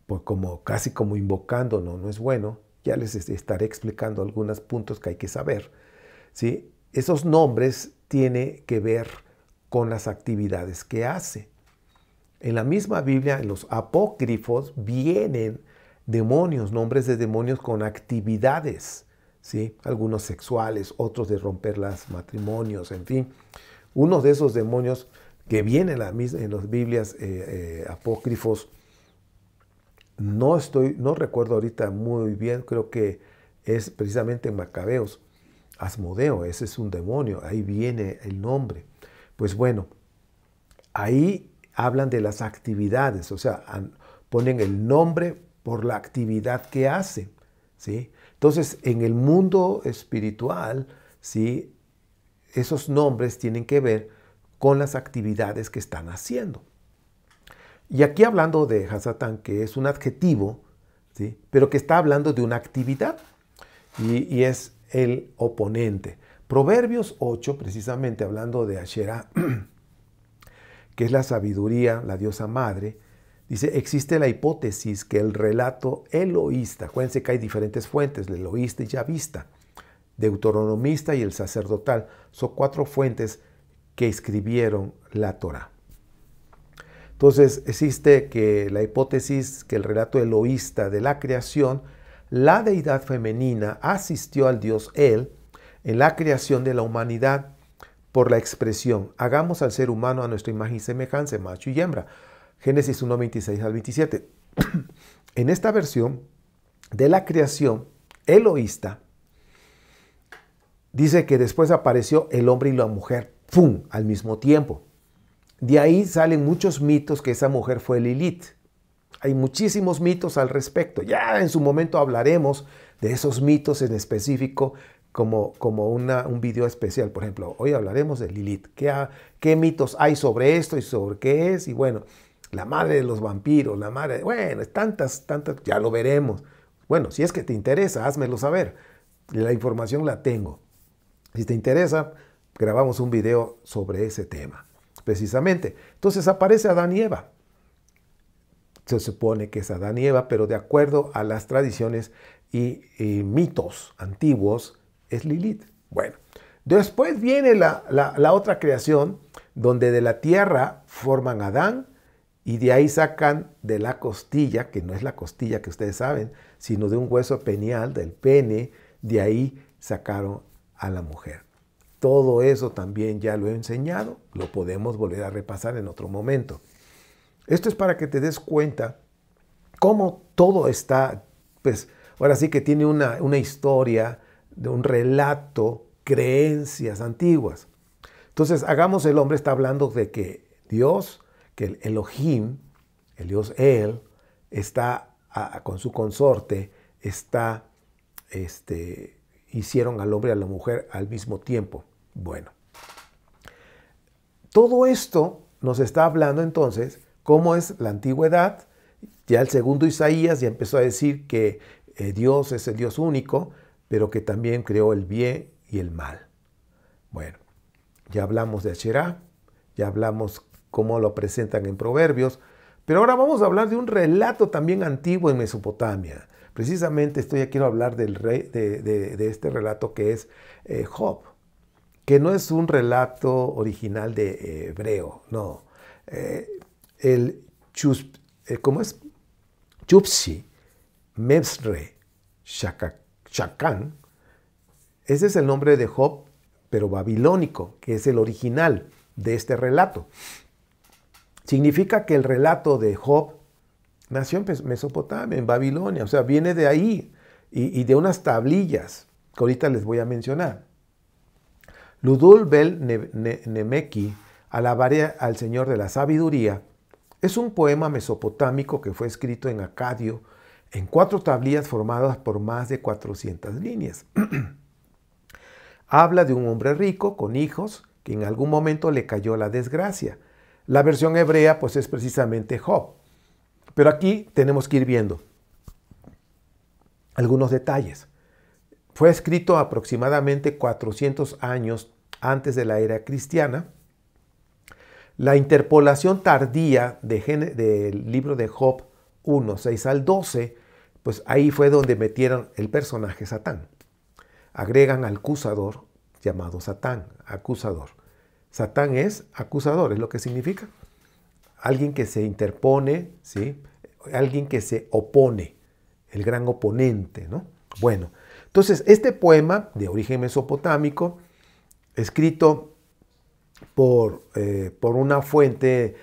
Speaker 1: pues casi como invocando, no es bueno. Ya les estaré explicando algunos puntos que hay que saber, ¿sí? Esos nombres tienen que ver con las actividades que hace. En la misma Biblia, en los apócrifos, vienen demonios, nombres de demonios con actividades, ¿sí? Algunos sexuales, otros de romper los matrimonios, en fin. Uno de esos demonios que viene en las Biblias apócrifos, no recuerdo ahorita muy bien, creo que es precisamente en Macabeos, Asmodeo, ese es un demonio, ahí viene el nombre. Pues bueno, ahí hablan de las actividades, o sea, ponen el nombre por la actividad que hace, ¿sí? Entonces, en el mundo espiritual, ¿sí? Esos nombres tienen que ver con las actividades que están haciendo. Y aquí hablando de Hasatán, que es un adjetivo, ¿sí? Pero que está hablando de una actividad y es el oponente. Proverbios 8, precisamente hablando de Asherah, que es la sabiduría, la diosa madre, dice, existe la hipótesis que el relato eloísta, acuérdense que hay diferentes fuentes, el eloísta y yavista, deuteronomista y el sacerdotal, son 4 fuentes que escribieron la Torá. Entonces existe que la hipótesis que el relato eloísta de la creación, la deidad femenina asistió al dios El en la creación de la humanidad por la expresión, hagamos al ser humano a nuestra imagen y semejanza, macho y hembra. Génesis 1, 26 al 27. En esta versión de la creación eloísta, dice que después apareció el hombre y la mujer, ¡pum!, al mismo tiempo. De ahí salen muchos mitos que esa mujer fue Lilith. Hay muchísimos mitos al respecto. Ya en su momento hablaremos de esos mitos en específico como un video especial. Por ejemplo, hoy hablaremos de Lilith. ¿Qué mitos hay sobre esto y sobre qué es? Y bueno, la madre de los vampiros, la madre... Bueno, tantas, ya lo veremos. Bueno, si es que te interesa, házmelo saber. La información la tengo. Si te interesa, grabamos un video sobre ese tema, precisamente. Entonces aparece Adán y Eva. Se supone que es Adán y Eva, pero de acuerdo a las tradiciones y mitos antiguos, es Lilith. Bueno, después viene la otra creación, donde de la tierra forman a Adán, y de ahí sacan de la costilla, que no es la costilla que ustedes saben, sino de un hueso penial, del pene, de ahí sacaron a la mujer. Todo eso también ya lo he enseñado, lo podemos volver a repasar en otro momento. Esto es para que te des cuenta cómo todo está, pues ahora sí que tiene una historia, de un relato, creencias antiguas. Entonces, hagamos el hombre, está hablando de que Dios, que el Elohim, el Dios El, está con su consorte, hicieron al hombre y a la mujer al mismo tiempo. Bueno, todo esto nos está hablando entonces cómo es la antigüedad. Ya el segundo Isaías ya empezó a decir que Dios es el Dios único. pero que también creó el bien y el mal. Bueno, ya hablamos de Asherá, ya hablamos cómo lo presentan en Proverbios, pero ahora vamos a hablar de un relato también antiguo en Mesopotamia. Precisamente quiero hablar del rey, de este relato que es Job, que no es un relato original de hebreo, no. ¿Cómo es? Chupsi, Mesre, Shakán, ese es el nombre de Job, pero babilónico, que es el original de este relato. Significa que el relato de Job nació en Mesopotamia, en Babilonia, o sea, viene de ahí y de unas tablillas que ahorita les voy a mencionar. Ludul Bel Nemeki, alabaré al Señor de la sabiduría, es un poema mesopotámico que fue escrito en acadio en 4 tablillas formadas por más de 400 líneas. Habla de un hombre rico con hijos que en algún momento le cayó la desgracia. La versión hebrea pues es precisamente Job. Pero aquí tenemos que ir viendo algunos detalles. Fue escrito aproximadamente 400 años antes de la era cristiana. La interpolación tardía del libro de Job 1, 6 al 12, pues ahí fue donde metieron el personaje Satán. Agregan al acusador llamado Satán, acusador. Satán es acusador, es lo que significa. Alguien que se interpone, ¿sí? Alguien que se opone, el gran oponente, ¿no? Bueno, entonces este poema de origen mesopotámico, escrito por una fuente,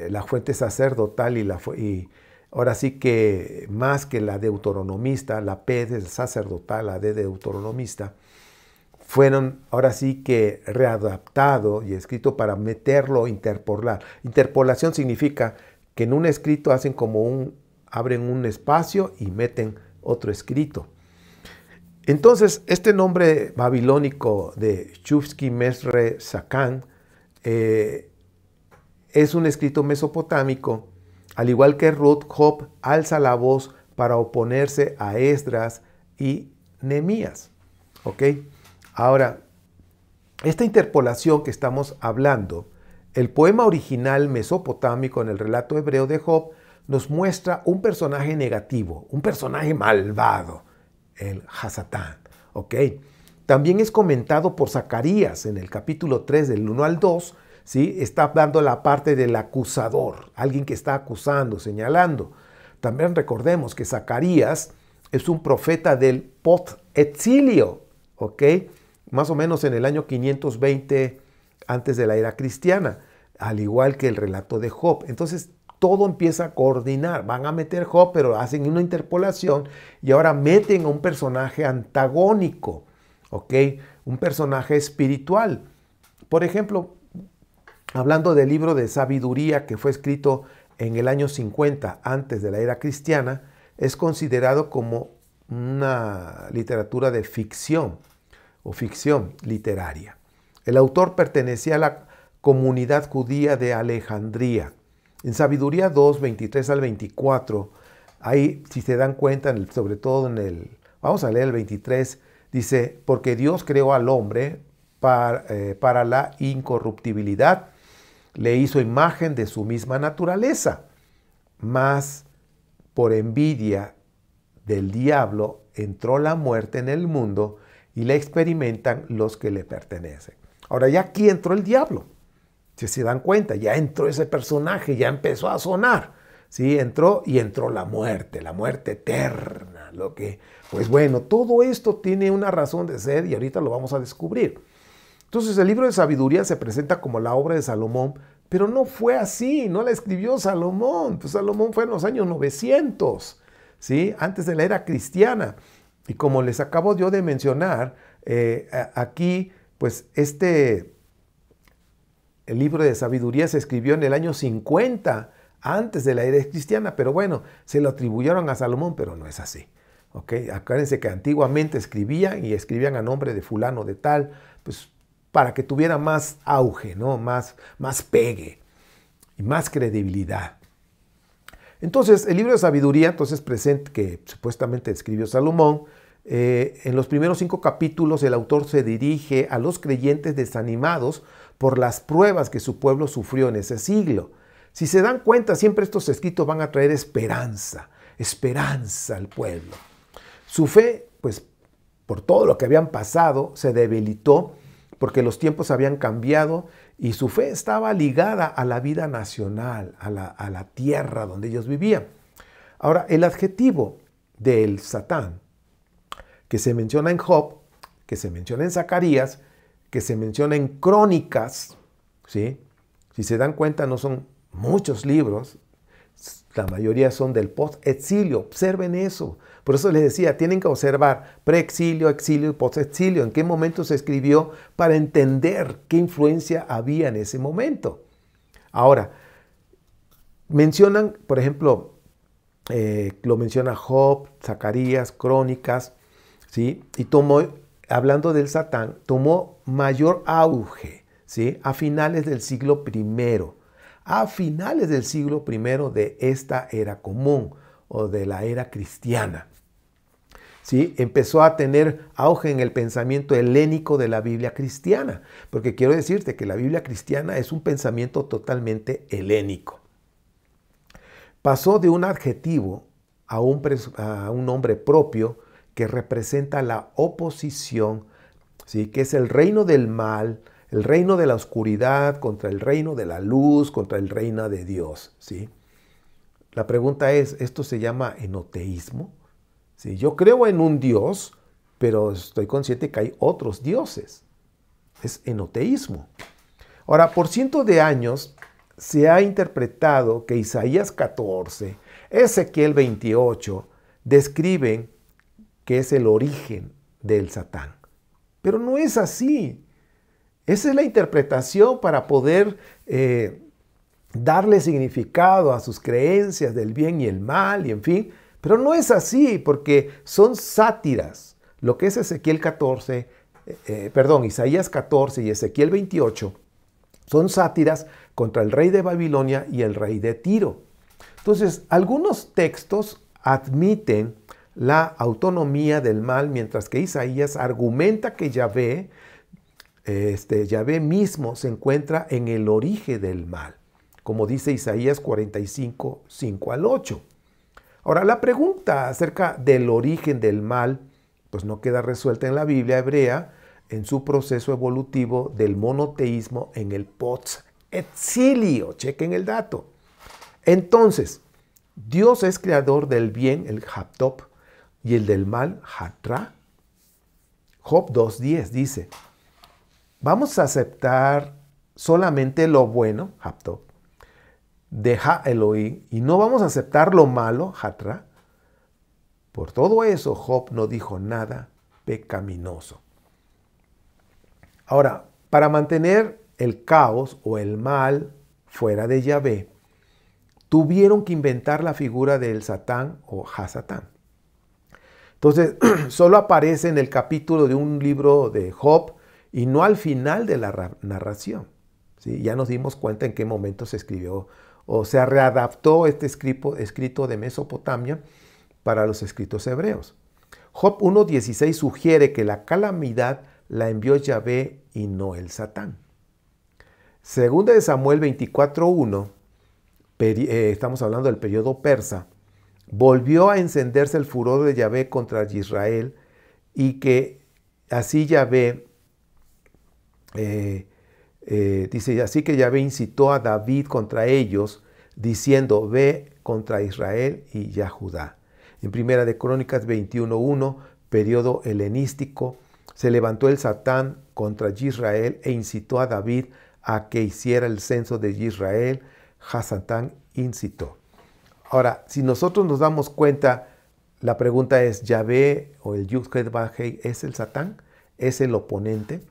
Speaker 1: la fuente sacerdotal y ahora sí que más que la deuteronomista, la P de sacerdotal, la D de deuteronomista, fueron ahora sí que readaptado y escrito para meterlo, interpolar. Interpolación significa que en un escrito hacen abren un espacio y meten otro escrito. Entonces, este nombre babilónico de Chupsi Mesre Shakán es un escrito mesopotámico. Al igual que Ruth, Job alza la voz para oponerse a Esdras y Nehemías. ¿Ok? Ahora, esta interpolación que estamos hablando, el poema original mesopotámico en el relato hebreo de Job nos muestra un personaje negativo, un personaje malvado, el Hasatán. ¿Ok? También es comentado por Zacarías en el capítulo 3 del 1 al 2, ¿sí? Está dando la parte del acusador, alguien que está acusando, señalando. También recordemos que Zacarías es un profeta del post-exilio, ¿ok? Más o menos en el año 520 antes de la era cristiana, al igual que el relato de Job. Entonces todo empieza a coordinar. Van a meter Job, pero hacen una interpolación y ahora meten a un personaje antagónico, ¿ok? Un personaje espiritual. Por ejemplo, hablando del libro de sabiduría que fue escrito en el año 50 antes de la era cristiana, es considerado como una literatura de ficción o ficción literaria. El autor pertenecía a la comunidad judía de Alejandría. En Sabiduría 2, 23 al 24, ahí si se dan cuenta, sobre todo vamos a leer el 23, dice, porque Dios creó al hombre para la incorruptibilidad, le hizo imagen de su misma naturaleza, mas por envidia del diablo entró la muerte en el mundo y la experimentan los que le pertenecen. Ahora ya aquí entró el diablo. Si se dan cuenta, ya entró ese personaje, ya empezó a sonar. ¿Sí? Entró la muerte eterna. Pues bueno, todo esto tiene una razón de ser y ahorita lo vamos a descubrir. Entonces el libro de sabiduría se presenta como la obra de Salomón, pero no fue así, no la escribió Salomón. Pues Salomón fue en los años 900, ¿sí? Antes de la era cristiana. Y como les acabo yo de mencionar, aquí, pues el libro de sabiduría se escribió en el año 50, antes de la era cristiana, pero bueno, se lo atribuyeron a Salomón, pero no es así. ¿Okay? Acuérdense que antiguamente escribían a nombre de fulano de tal, pues para que tuviera más auge, ¿no? más pegue y más credibilidad. Entonces, el libro de sabiduría, presenta que supuestamente escribió Salomón, En los primeros 5 capítulos el autor se dirige a los creyentes desanimados por las pruebas que su pueblo sufrió en ese siglo. Si se dan cuenta, siempre estos escritos van a traer esperanza al pueblo. Su fe, pues por todo lo que habían pasado, se debilitó porque los tiempos habían cambiado y su fe estaba ligada a la vida nacional, a la tierra donde ellos vivían. Ahora, el adjetivo del Satán, que se menciona en Job, que se menciona en Zacarías, que se menciona en Crónicas, ¿sí? Si se dan cuenta, no son muchos libros, la mayoría son del post-exilio. Observen eso. Por eso les decía, tienen que observar pre-exilio, exilio y post-exilio. En qué momento se escribió para entender qué influencia había en ese momento. Ahora, mencionan, por ejemplo, lo menciona Job, Zacarías, Crónicas, ¿sí? Y hablando del Satán, tomó mayor auge, ¿sí? A finales del siglo I. A finales del siglo I de esta era común o de la era cristiana. ¿Sí? Empezó a tener auge en el pensamiento helénico de la Biblia cristiana, porque quiero decirte que la Biblia cristiana es un pensamiento totalmente helénico. Pasó de un adjetivo a un nombre propio que representa la oposición, ¿sí? Que es el reino del mal, el reino de la oscuridad contra el reino de la luz, contra el reino de Dios, ¿sí? La pregunta es, ¿esto se llama enoteísmo? ¿Sí? Yo creo en un Dios, pero estoy consciente que hay otros dioses. Es enoteísmo. Ahora, por cientos de años se ha interpretado que Isaías 14, Ezequiel 28 describen que es el origen del Satán. Pero no es así. Esa es la interpretación para poder darle significado a sus creencias del bien y el mal, y en fin. Pero no es así, porque son sátiras. Lo que es Isaías 14 y Ezequiel 28 son sátiras contra el rey de Babilonia y el rey de Tiro. Entonces, algunos textos admiten la autonomía del mal, mientras que Isaías argumenta que Yahvé mismo se encuentra en el origen del mal, como dice Isaías 45, 5 al 8. Ahora, la pregunta acerca del origen del mal, pues no queda resuelta en la Biblia hebrea en su proceso evolutivo del monoteísmo en el post-exilio. Chequen el dato. Entonces, Dios es creador del bien, el Haptop, y el del mal, Hatra. Job 2.10 dice, vamos a aceptar solamente lo bueno, Haptop, de Ha Elohim, y no vamos a aceptar lo malo, Hatra. Por todo eso, Job no dijo nada pecaminoso. Ahora, para mantener el caos o el mal fuera de Yahvé, tuvieron que inventar la figura del Satán o Hasatán. Entonces, solo aparece en el capítulo de un libro de Job y no al final de la narración. ¿Sí? Ya nos dimos cuenta en qué momento se escribió o se readaptó este escrito de Mesopotamia para los escritos hebreos. Job 1.16 sugiere que la calamidad la envió Yahvé y no el Satán. Segunda de Samuel 24.1, estamos hablando del periodo persa, volvió a encenderse el furor de Yahvé contra Israel y que así Yahvé, dice, así que Yahvé incitó a David contra ellos, diciendo, ve contra Israel y Judá. En Primera de Crónicas 21.1, periodo helenístico, se levantó el Satán contra Israel e incitó a David a que hiciera el censo de Israel. Hasatán incitó. Ahora, si nosotros nos damos cuenta, la pregunta es, ¿Yahvé o el Yud-Heh-Vah-Heh es el Satán? ¿Es el oponente?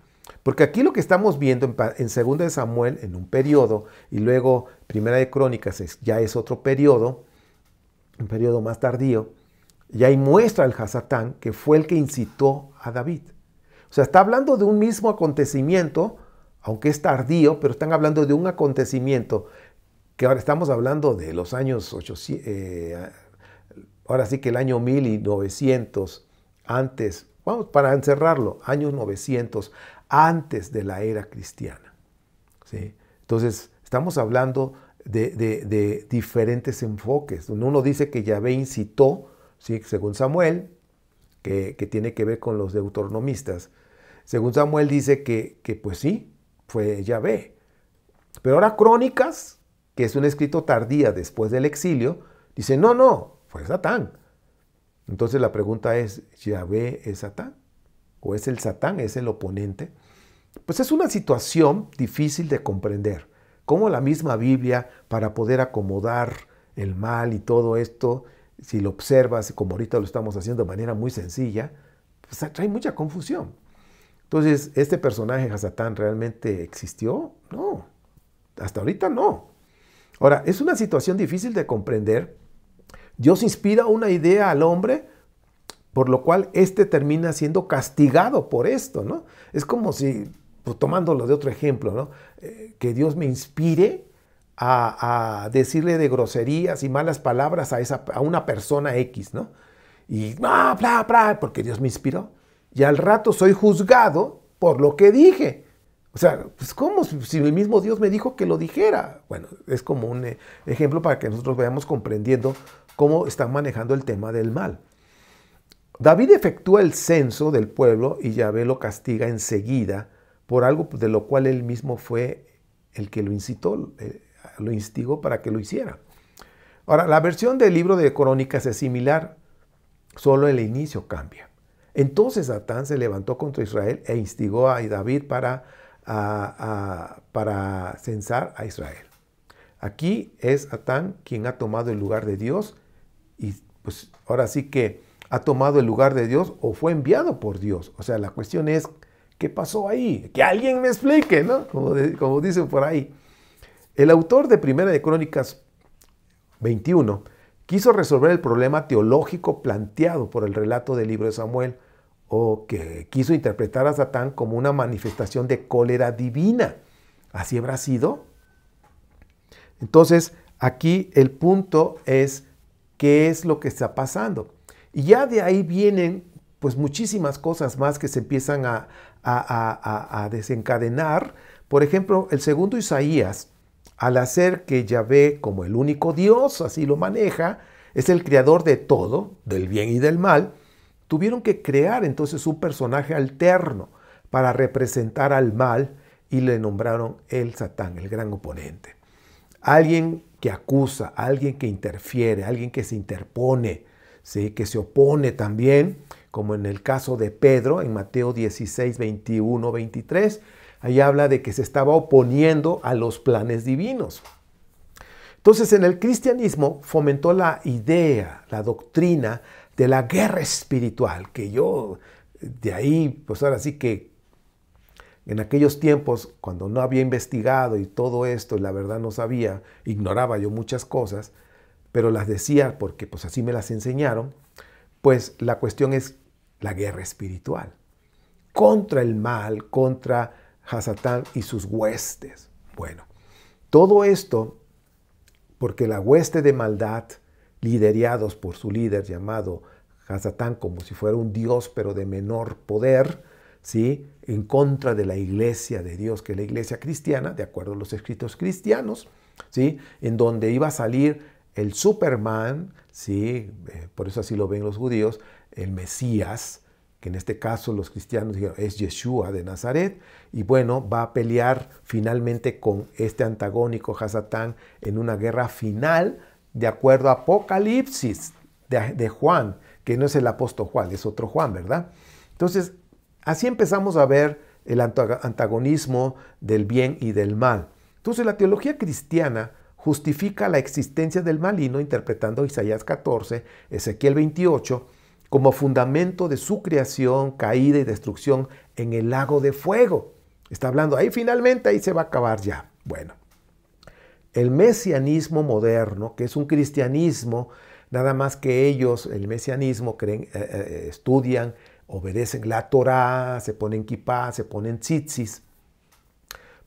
Speaker 1: Porque aquí lo que estamos viendo en 2 de Samuel, en un periodo, y luego Primera de Crónicas ya es otro periodo, un periodo más tardío, y ahí muestra el Hasatán que fue el que incitó a David. O sea, está hablando de un mismo acontecimiento, aunque es tardío, pero están hablando de un acontecimiento que ahora estamos hablando de los años 800, ahora sí que el año 1900 antes, vamos, para encerrarlo, años 900, antes de la era cristiana. ¿Sí? Entonces, estamos hablando de diferentes enfoques. Uno dice que Yahvé incitó, ¿sí? Según Samuel, que tiene que ver con los deuteronomistas. Según Samuel dice que pues sí, fue Yahvé. Pero ahora Crónicas, que es un escrito tardía después del exilio, dice, no, fue Satán. Entonces la pregunta es, ¿Yahvé es Satán? ¿O es el Satán, es el oponente? Pues es una situación difícil de comprender. Cómo la misma Biblia, para poder acomodar el mal y todo esto, si lo observas, como ahorita lo estamos haciendo de manera muy sencilla, pues trae mucha confusión. Entonces, ¿este personaje Hasatán realmente existió? No, hasta ahorita no. Ahora, es una situación difícil de comprender. Dios inspira una idea al hombre, por lo cual éste termina siendo castigado por esto, ¿no? Es como si, pues, tomándolo de otro ejemplo, ¿no? Que Dios me inspire a decirle de groserías y malas palabras a una persona X, ¿no? Y porque Dios me inspiró. Y al rato soy juzgado por lo que dije. O sea, pues ¿cómo? Si el mismo Dios me dijo que lo dijera. Bueno, es como un ejemplo para que nosotros vayamos comprendiendo cómo están manejando el tema del mal. David efectúa el censo del pueblo y Yahvé lo castiga enseguida por algo de lo cual él mismo fue el que lo incitó, lo instigó para que lo hiciera. Ahora, la versión del libro de Crónicas es similar, solo el inicio cambia. Entonces Satán se levantó contra Israel e instigó a David para censar a Israel. Aquí es Satán quien ha tomado el lugar de Dios y pues ahora sí que ha tomado el lugar de Dios o fue enviado por Dios. O sea, la cuestión es, ¿qué pasó ahí? Que alguien me explique, ¿no? Como dicen por ahí. El autor de Primera de Crónicas 21 quiso resolver el problema teológico planteado por el relato del libro de Samuel, o que quiso interpretar a Satán como una manifestación de cólera divina. ¿Así habrá sido? Entonces, aquí el punto es qué es lo que está pasando. Y ya de ahí vienen pues muchísimas cosas más que se empiezan a desencadenar. Por ejemplo, el segundo Isaías, al hacer que Yahvé, como el único Dios, así lo maneja, es el creador de todo, del bien y del mal, tuvieron que crear entonces un personaje alterno para representar al mal y le nombraron el Satán, el gran oponente. Alguien que acusa, alguien que interfiere, alguien que se interpone, ¿sí? Que se opone también, como en el caso de Pedro, en Mateo 16, 21, 23, ahí habla de que se estaba oponiendo a los planes divinos. Entonces, en el cristianismo fomentó la idea, la doctrina de la guerra espiritual, que yo de ahí, pues ahora sí que en aquellos tiempos, cuando no había investigado y todo esto, la verdad no sabía, ignoraba yo muchas cosas, pero las decía porque pues así me las enseñaron, pues la cuestión es la guerra espiritual, contra el mal, contra Hasatán y sus huestes. Bueno, todo esto porque la hueste de maldad, liderados por su líder llamado Hasatán, como si fuera un dios pero de menor poder, ¿sí? En contra de la iglesia de Dios, que es la iglesia cristiana, de acuerdo a los escritos cristianos, ¿sí? En donde iba a salir el Superman, ¿sí? Por eso así lo ven los judíos, el Mesías, que en este caso los cristianos dijeron es Yeshua de Nazaret, y bueno, va a pelear finalmente con este antagónico Hasatán en una guerra final, de acuerdo a Apocalipsis de Juan, que no es el apóstol Juan, es otro Juan, ¿verdad? Entonces, así empezamos a ver el antagonismo del bien y del mal. Entonces, la teología cristiana justifica la existencia del maligno interpretando Isaías 14, Ezequiel 28, como fundamento de su creación, caída y destrucción en el lago de fuego. Está hablando ahí finalmente, ahí se va a acabar ya. Bueno, el mesianismo moderno, que es un cristianismo, nada más que ellos, el mesianismo, creen, estudian, obedecen la Torá, se ponen kipá, se ponen tzitzis,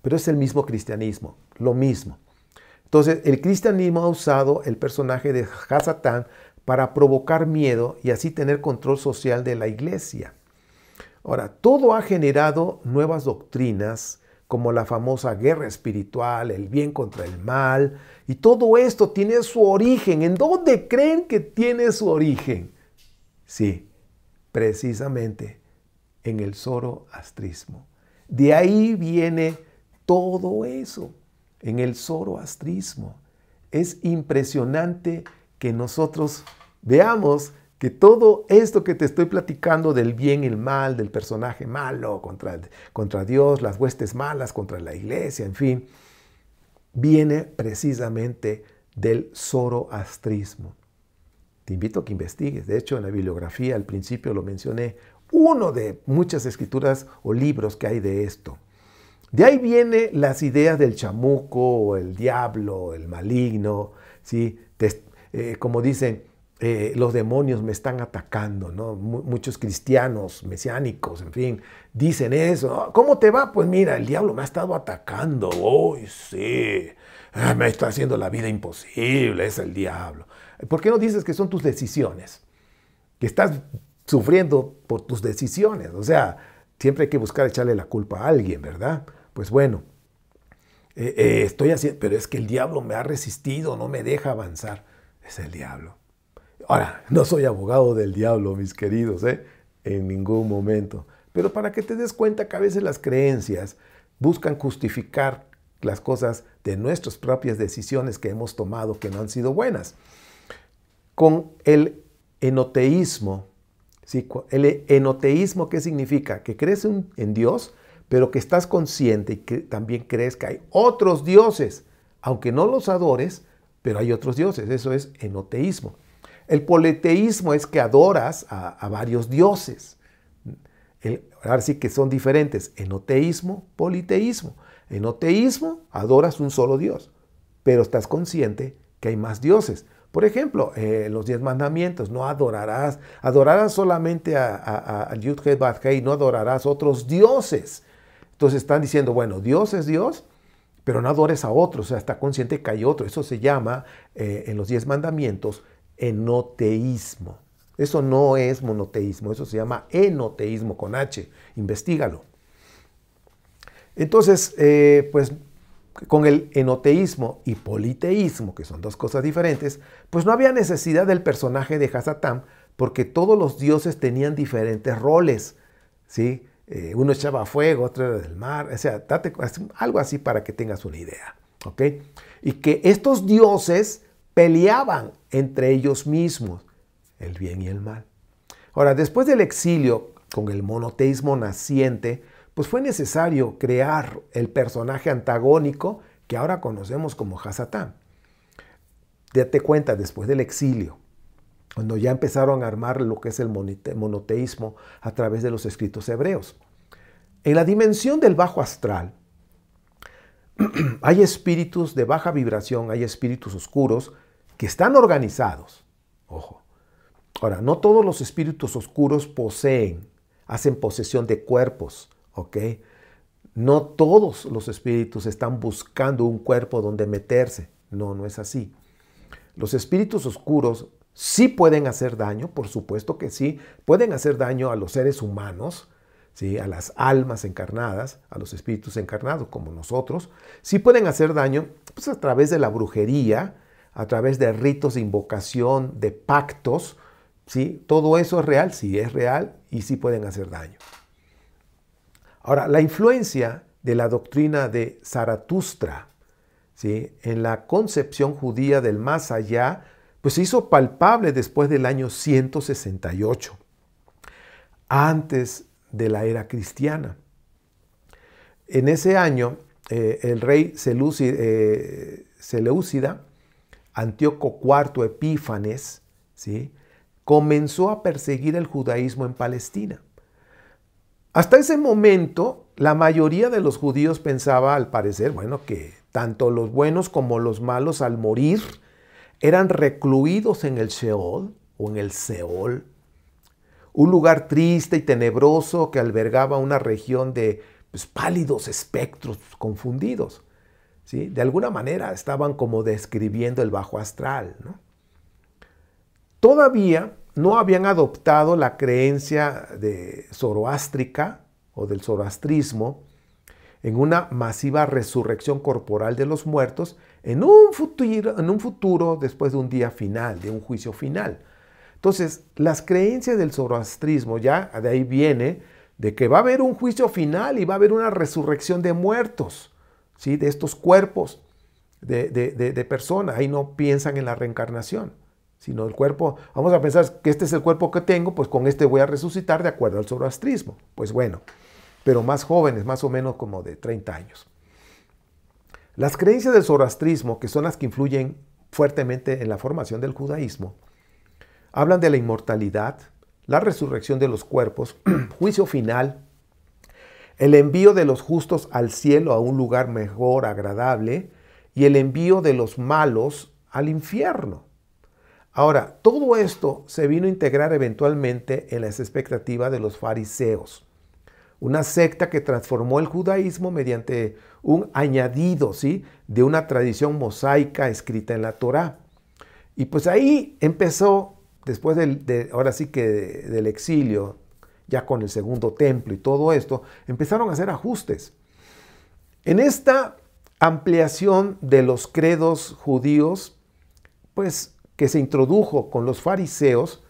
Speaker 1: pero es el mismo cristianismo, lo mismo. Entonces, el cristianismo ha usado el personaje de Hasatán para provocar miedo y así tener control social de la iglesia. Ahora, todo ha generado nuevas doctrinas, como la famosa guerra espiritual, el bien contra el mal, y todo esto tiene su origen. ¿En dónde creen que tiene su origen? Sí, precisamente en el zoroastrismo. De ahí viene todo eso, en el zoroastrismo. Es impresionante que nosotros veamos que todo esto que te estoy platicando del bien y el mal, del personaje malo contra Dios, las huestes malas contra la iglesia, en fin, viene precisamente del zoroastrismo. Te invito a que investigues. De hecho, en la bibliografía al principio lo mencioné, uno de muchas escrituras o libros que hay de esto. De ahí vienen las ideas del chamuco, o el diablo, el maligno, ¿sí? Como dicen, los demonios me están atacando, ¿no? Muchos cristianos mesiánicos, en fin, dicen eso. ¿Cómo te va? Pues mira, el diablo me ha estado atacando. ¡Uy, sí! Me está haciendo la vida imposible, es el diablo. ¿Por qué no dices que son tus decisiones? Que estás sufriendo por tus decisiones. O sea, siempre hay que buscar echarle la culpa a alguien, ¿verdad? Pues bueno, estoy haciendo, pero es que el diablo me ha resistido, no me deja avanzar. Es el diablo. Ahora, no soy abogado del diablo, mis queridos, en ningún momento. Pero para que te des cuenta que a veces las creencias buscan justificar las cosas de nuestras propias decisiones que hemos tomado que no han sido buenas. Con el enoteísmo, ¿sí? El enoteísmo, ¿qué significa? Que crees en Dios, pero que estás consciente y que también crees que hay otros dioses, aunque no los adores, pero hay otros dioses. Eso es enoteísmo. El politeísmo es que adoras a varios dioses. Ahora sí que son diferentes. Enoteísmo, politeísmo. Enoteísmo, adoras un solo Dios, pero estás consciente que hay más dioses. Por ejemplo, los 10 mandamientos, no adorarás solamente a Yud-Heh-Vav-Heh, no adorarás otros dioses. Entonces están diciendo, bueno, Dios es Dios, pero no adores a otros, o sea, está consciente que hay otro. Eso se llama, en los 10 mandamientos, enoteísmo. Eso no es monoteísmo, eso se llama enoteísmo con H. Investígalo. Entonces, pues con el enoteísmo y politeísmo, que son dos cosas diferentes, pues no había necesidad del personaje de Hasatán, porque todos los dioses tenían diferentes roles, ¿sí? Uno echaba fuego, otro era del mar, o sea, algo así para que tengas una idea, ¿ok? Y que estos dioses peleaban entre ellos mismos, el bien y el mal. Ahora, después del exilio, con el monoteísmo naciente, pues fue necesario crear el personaje antagónico que ahora conocemos como Hasatán. Date cuenta, después del exilio, cuando ya empezaron a armar lo que es el monoteísmo a través de los escritos hebreos. En la dimensión del bajo astral, hay espíritus de baja vibración, hay espíritus oscuros que están organizados. Ojo. Ahora, no todos los espíritus oscuros hacen posesión de cuerpos, ¿ok? No todos los espíritus están buscando un cuerpo donde meterse. No, no es así. Los espíritus oscuros sí pueden hacer daño, por supuesto que sí. Pueden hacer daño a los seres humanos, ¿sí? A las almas encarnadas, a los espíritus encarnados como nosotros. Sí pueden hacer daño pues, a través de la brujería, a través de ritos de invocación, de pactos. ¿Sí? Todo eso es real, sí es real y sí pueden hacer daño. Ahora, la influencia de la doctrina de Zaratustra, ¿sí? En la concepción judía del más allá, pues se hizo palpable después del año 168, antes de la era cristiana. En ese año, el rey Seleucida, Antíoco IV Epífanes, ¿sí? Comenzó a perseguir el judaísmo en Palestina. Hasta ese momento, la mayoría de los judíos pensaba, al parecer, bueno, que tanto los buenos como los malos al morir eran recluidos en el Sheol o en el Seol, un lugar triste y tenebroso que albergaba una región de pálidos espectros confundidos. ¿Sí? De alguna manera estaban como describiendo el bajo astral, ¿no? todavía no habían adoptado la creencia de zoroástrica o del zoroastrismo en una masiva resurrección corporal de los muertos en un futuro después de un día final, de un juicio final. Entonces, las creencias del zoroastrismo ya de ahí viene de que va a haber un juicio final y va a haber una resurrección de muertos, ¿sí? De estos cuerpos de personas. Ahí no piensan en la reencarnación, sino el cuerpo, vamos a pensar que este es el cuerpo que tengo, pues con este voy a resucitar de acuerdo al zoroastrismo. Pues bueno, pero más jóvenes, más o menos como de 30 años. Las creencias del zoroastrismo, que son las que influyen fuertemente en la formación del judaísmo, hablan de la inmortalidad, la resurrección de los cuerpos, juicio final, el envío de los justos al cielo a un lugar mejor, agradable, y el envío de los malos al infierno. Ahora, todo esto se vino a integrar eventualmente en las expectativas de los fariseos, una secta que transformó el judaísmo mediante un añadido, ¿sí?, de una tradición mosaica escrita en la Torá. Y pues ahí empezó, después ahora sí que del exilio, ya con el segundo templo y todo esto, empezaron a hacer ajustes. En esta ampliación de los credos judíos, pues que se introdujo con los fariseos,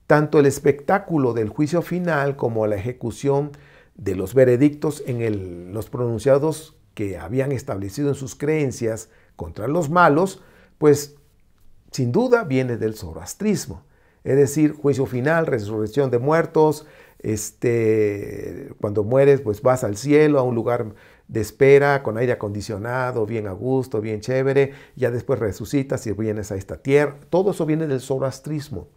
Speaker 1: tanto el espectáculo del juicio final como la ejecución de los veredictos en los pronunciados que habían establecido en sus creencias contra los malos, pues sin duda viene del zoroastrismo. Es decir, juicio final, resurrección de muertos, cuando mueres pues vas al cielo, a un lugar de espera, con aire acondicionado, bien a gusto, bien chévere, ya después resucitas y vienes a esta tierra. Todo eso viene del zoroastrismo.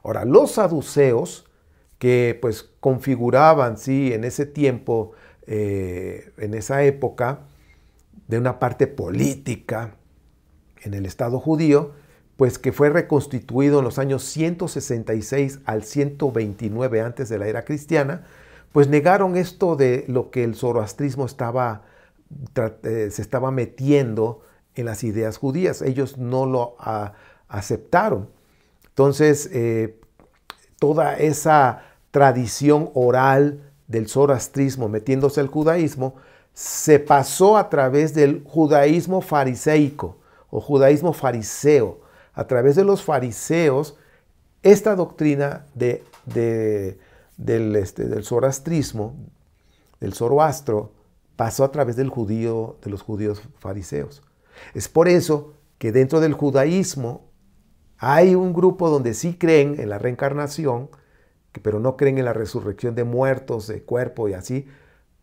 Speaker 1: Ahora, los saduceos, que pues configuraban, sí, en ese tiempo, en esa época, de una parte política en el Estado judío, pues que fue reconstituido en los años 166 al 129 antes de la era cristiana, pues negaron esto de lo que el zoroastrismo se estaba metiendo en las ideas judías. Ellos no lo aceptaron. Entonces, toda esa tradición oral del zoroastrismo metiéndose al judaísmo se pasó a través del judaísmo fariseico o judaísmo fariseo. A través de los fariseos, esta doctrina del zoroastrismo, del zoroastro, pasó a través de los judíos fariseos. Es por eso que dentro del judaísmo hay un grupo donde sí creen en la reencarnación, pero no creen en la resurrección de muertos, de cuerpo y así.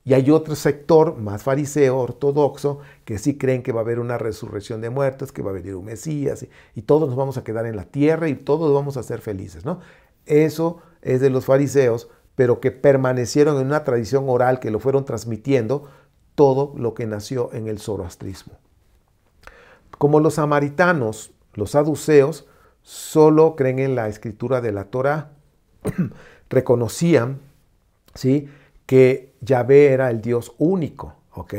Speaker 1: Y hay otro sector más fariseo, ortodoxo, que sí creen que va a haber una resurrección de muertos, que va a venir un Mesías, y todos nos vamos a quedar en la tierra y todos vamos a ser felices, ¿no? Eso es de los fariseos, pero que permanecieron en una tradición oral, que lo fueron transmitiendo todo lo que nació en el zoroastrismo. Como los samaritanos, los saduceos, solo creen en la escritura de la Torá, reconocían, ¿sí?, que Yahvé era el Dios único, ¿ok?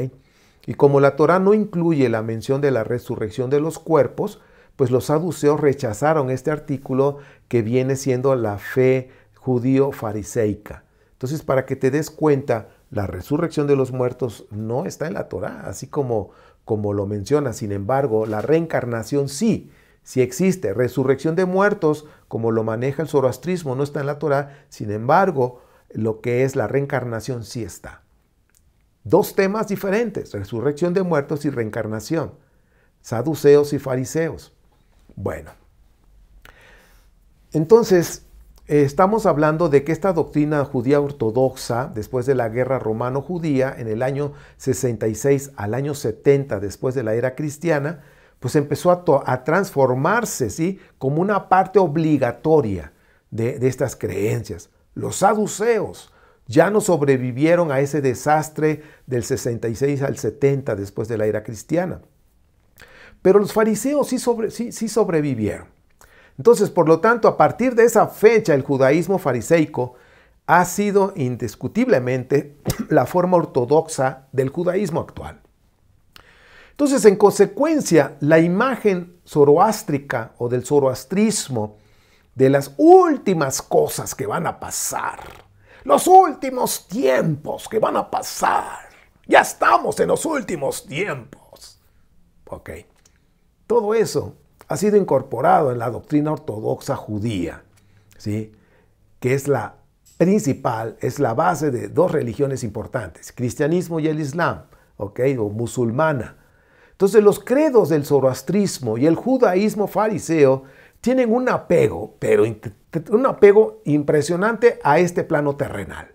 Speaker 1: Y como la Torá no incluye la mención de la resurrección de los cuerpos, pues los saduceos rechazaron este artículo que viene siendo la fe judío-fariseica. Entonces, para que te des cuenta, la resurrección de los muertos no está en la Torá, así como lo menciona. Sin embargo, la reencarnación sí existe. Resurrección de muertos, como lo maneja el zoroastrismo, no está en la Torá. Sin embargo, lo que es la reencarnación sí está. Dos temas diferentes, resurrección de muertos y reencarnación, saduceos y fariseos. Bueno, entonces estamos hablando de que esta doctrina judía ortodoxa, después de la guerra romano-judía, en el año 66 al año 70 después de la era cristiana, pues empezó a transformarse, ¿sí?, como una parte obligatoria de estas creencias. Los saduceos ya no sobrevivieron a ese desastre del 66 al 70 después de la era cristiana. Pero los fariseos sí sobrevivieron. Entonces, por lo tanto, a partir de esa fecha, el judaísmo fariseico ha sido indiscutiblemente la forma ortodoxa del judaísmo actual. Entonces, en consecuencia, la imagen zoroástrica o del zoroastrismo de las últimas cosas que van a pasar, los últimos tiempos que van a pasar. Ya estamos en los últimos tiempos. Ok. Todo eso ha sido incorporado en la doctrina ortodoxa judía, ¿sí? Que es la principal, es la base de dos religiones importantes, cristianismo y el islam, ¿ok? O musulmana. Entonces los credos del zoroastrismo y el judaísmo fariseo tienen un apego, pero un apego impresionante a este plano terrenal.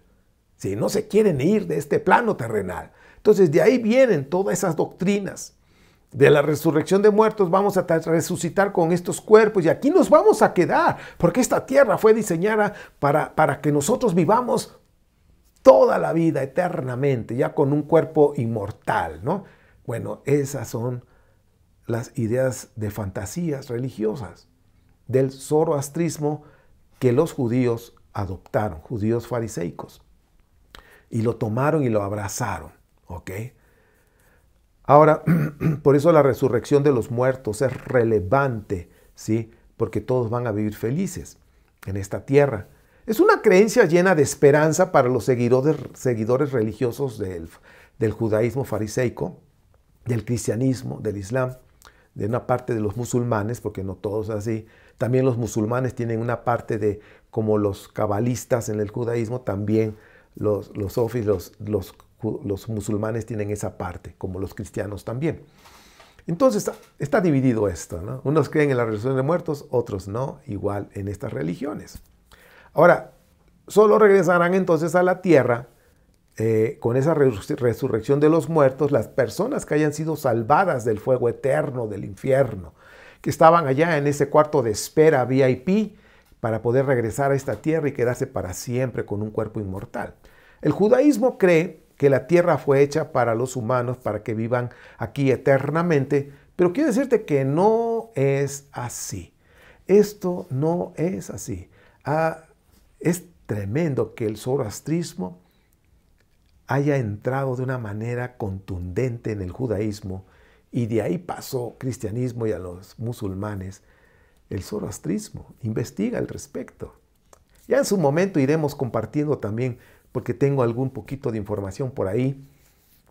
Speaker 1: ¿Sí? No se quieren ir de este plano terrenal. Entonces de ahí vienen todas esas doctrinas. De la resurrección de muertos vamos a resucitar con estos cuerpos y aquí nos vamos a quedar, porque esta tierra fue diseñada para que nosotros vivamos toda la vida eternamente, ya con un cuerpo inmortal, ¿no? Bueno, esas son las ideas de fantasías religiosas del zoroastrismo que los judíos adoptaron, judíos fariseicos, y lo tomaron y lo abrazaron, ¿ok? Ahora, por eso la resurrección de los muertos es relevante, ¿sí? Porque todos van a vivir felices en esta tierra. Es una creencia llena de esperanza para los seguidores religiosos del judaísmo fariseico, del cristianismo, del islam, de una parte de los musulmanes, porque no todos así. También los musulmanes tienen una parte de, como los cabalistas en el judaísmo, también los sofis, los musulmanes tienen esa parte, como los cristianos también. Entonces está dividido esto, ¿no? Unos creen en la resurrección de muertos, otros no, igual en estas religiones. Ahora, solo regresarán entonces a la tierra con esa resurrección de los muertos las personas que hayan sido salvadas del fuego eterno del infierno, que estaban allá en ese cuarto de espera VIP para poder regresar a esta tierra y quedarse para siempre con un cuerpo inmortal. El judaísmo cree que la tierra fue hecha para los humanos, para que vivan aquí eternamente, pero quiero decirte que no es así. Esto no es así. Es tremendo que el zoroastrismo haya entrado de una manera contundente en el judaísmo y de ahí pasó cristianismo y a los musulmanes. El zoroastrismo investiga al respecto. Ya en su momento iremos compartiendo también, porque tengo algún poquito de información por ahí.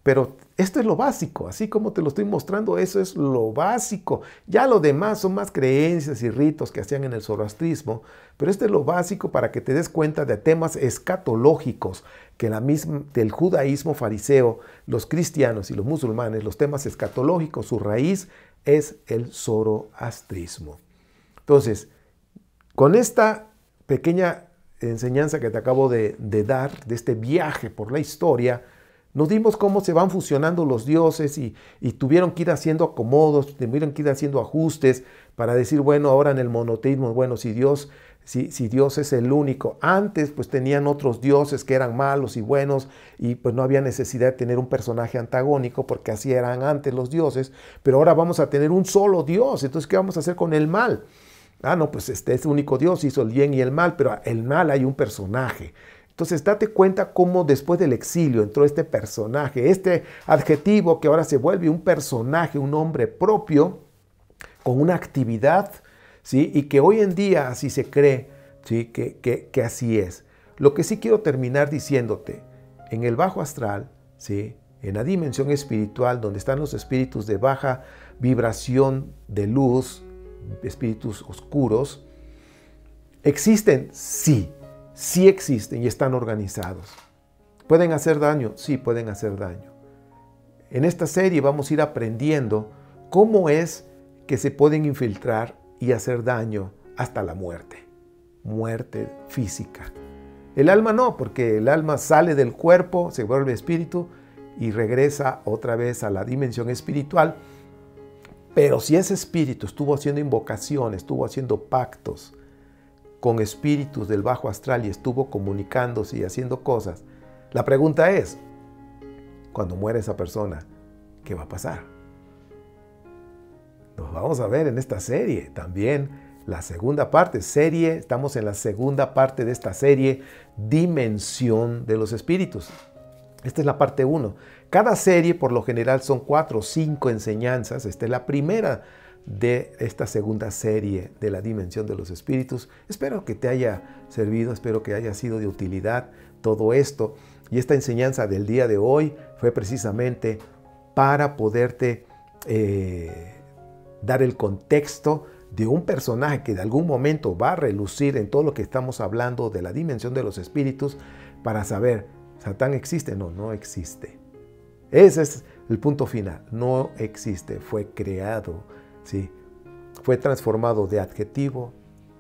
Speaker 1: Pero esto es lo básico, así como te lo estoy mostrando, eso es lo básico. Ya lo demás son más creencias y ritos que hacían en el zoroastrismo, pero esto es lo básico para que te des cuenta de temas escatológicos que del judaísmo fariseo, los cristianos y los musulmanes, los temas escatológicos, su raíz es el zoroastrismo. Entonces, con esta pequeña enseñanza que te acabo de dar, de este viaje por la historia, nos dimos cómo se van fusionando los dioses y tuvieron que ir haciendo acomodos, tuvieron que ir haciendo ajustes para decir, bueno, ahora en el monoteísmo, bueno, si Dios es el único. Antes pues tenían otros dioses que eran malos y buenos y pues no había necesidad de tener un personaje antagónico porque así eran antes los dioses, pero ahora vamos a tener un solo Dios. Entonces, ¿qué vamos a hacer con el mal? No, pues este es el único Dios, hizo el bien y el mal, pero el mal hay un personaje. Entonces, date cuenta cómo después del exilio entró este personaje, este adjetivo que ahora se vuelve un personaje, un nombre propio, con una actividad, ¿sí? Y que hoy en día así se cree, ¿sí? Que así es. Lo que sí quiero terminar diciéndote, en el bajo astral, ¿sí? En la dimensión espiritual, donde están los espíritus de baja vibración de luz, espíritus oscuros, ¿existen? Sí. Sí existen y están organizados. ¿Pueden hacer daño? Sí, pueden hacer daño. En esta serie vamos a ir aprendiendo cómo es que se pueden infiltrar y hacer daño hasta la muerte. Muerte física. El alma no, porque el alma sale del cuerpo, se vuelve espíritu y regresa otra vez a la dimensión espiritual. Pero si ese espíritu estuvo haciendo invocaciones, estuvo haciendo pactos con espíritus del bajo astral y estuvo comunicándose y haciendo cosas, la pregunta es, cuando muere esa persona, ¿qué va a pasar? Nos vamos a ver en esta serie también la segunda parte. Estamos en la segunda parte de esta serie, Dimensión de los Espíritus. Esta es la parte 1. Cada serie por lo general son 4 o 5 enseñanzas. Esta es la primera de esta segunda serie de la dimensión de los espíritus. Espero que te haya servido, espero que haya sido de utilidad todo esto. Y esta enseñanza del día de hoy fue precisamente para poderte dar el contexto de un personaje que de algún momento va a relucir en todo lo que estamos hablando de la dimensión de los espíritus, para saber, ¿Satán existe? No, no existe. Ese es el punto final. No existe, fue creado, ¿sí? Fue transformado de adjetivo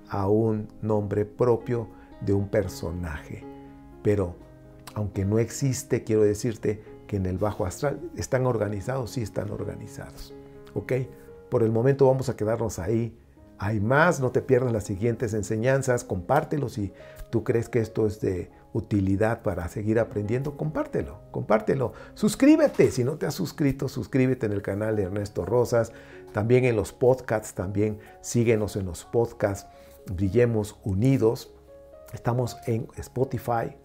Speaker 1: a un nombre propio de un personaje. Pero aunque no existe, quiero decirte que en el bajo astral están organizados, sí están organizados. ¿Ok? Por el momento vamos a quedarnos ahí. Hay más, no te pierdas las siguientes enseñanzas, compártelo si tú crees que esto es de utilidad para seguir aprendiendo, compártelo. Suscríbete, si no te has suscrito, suscríbete en el canal de Ernesto Rosas, también en los podcasts, también síguenos en los podcasts, Brillemos Unidos. Estamos en Spotify,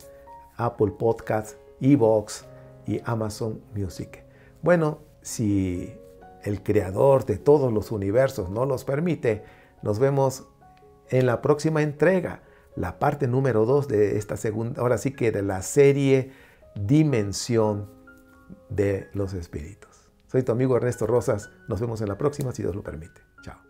Speaker 1: Apple Podcasts, iVoox y Amazon Music. Bueno, si el creador de todos los universos no los permite, nos vemos en la próxima entrega, la parte número 2 de esta segunda, ahora sí que de la serie Dimensión de los Espíritus. Soy tu amigo Ernesto Rosas, nos vemos en la próxima si Dios lo permite. Chao.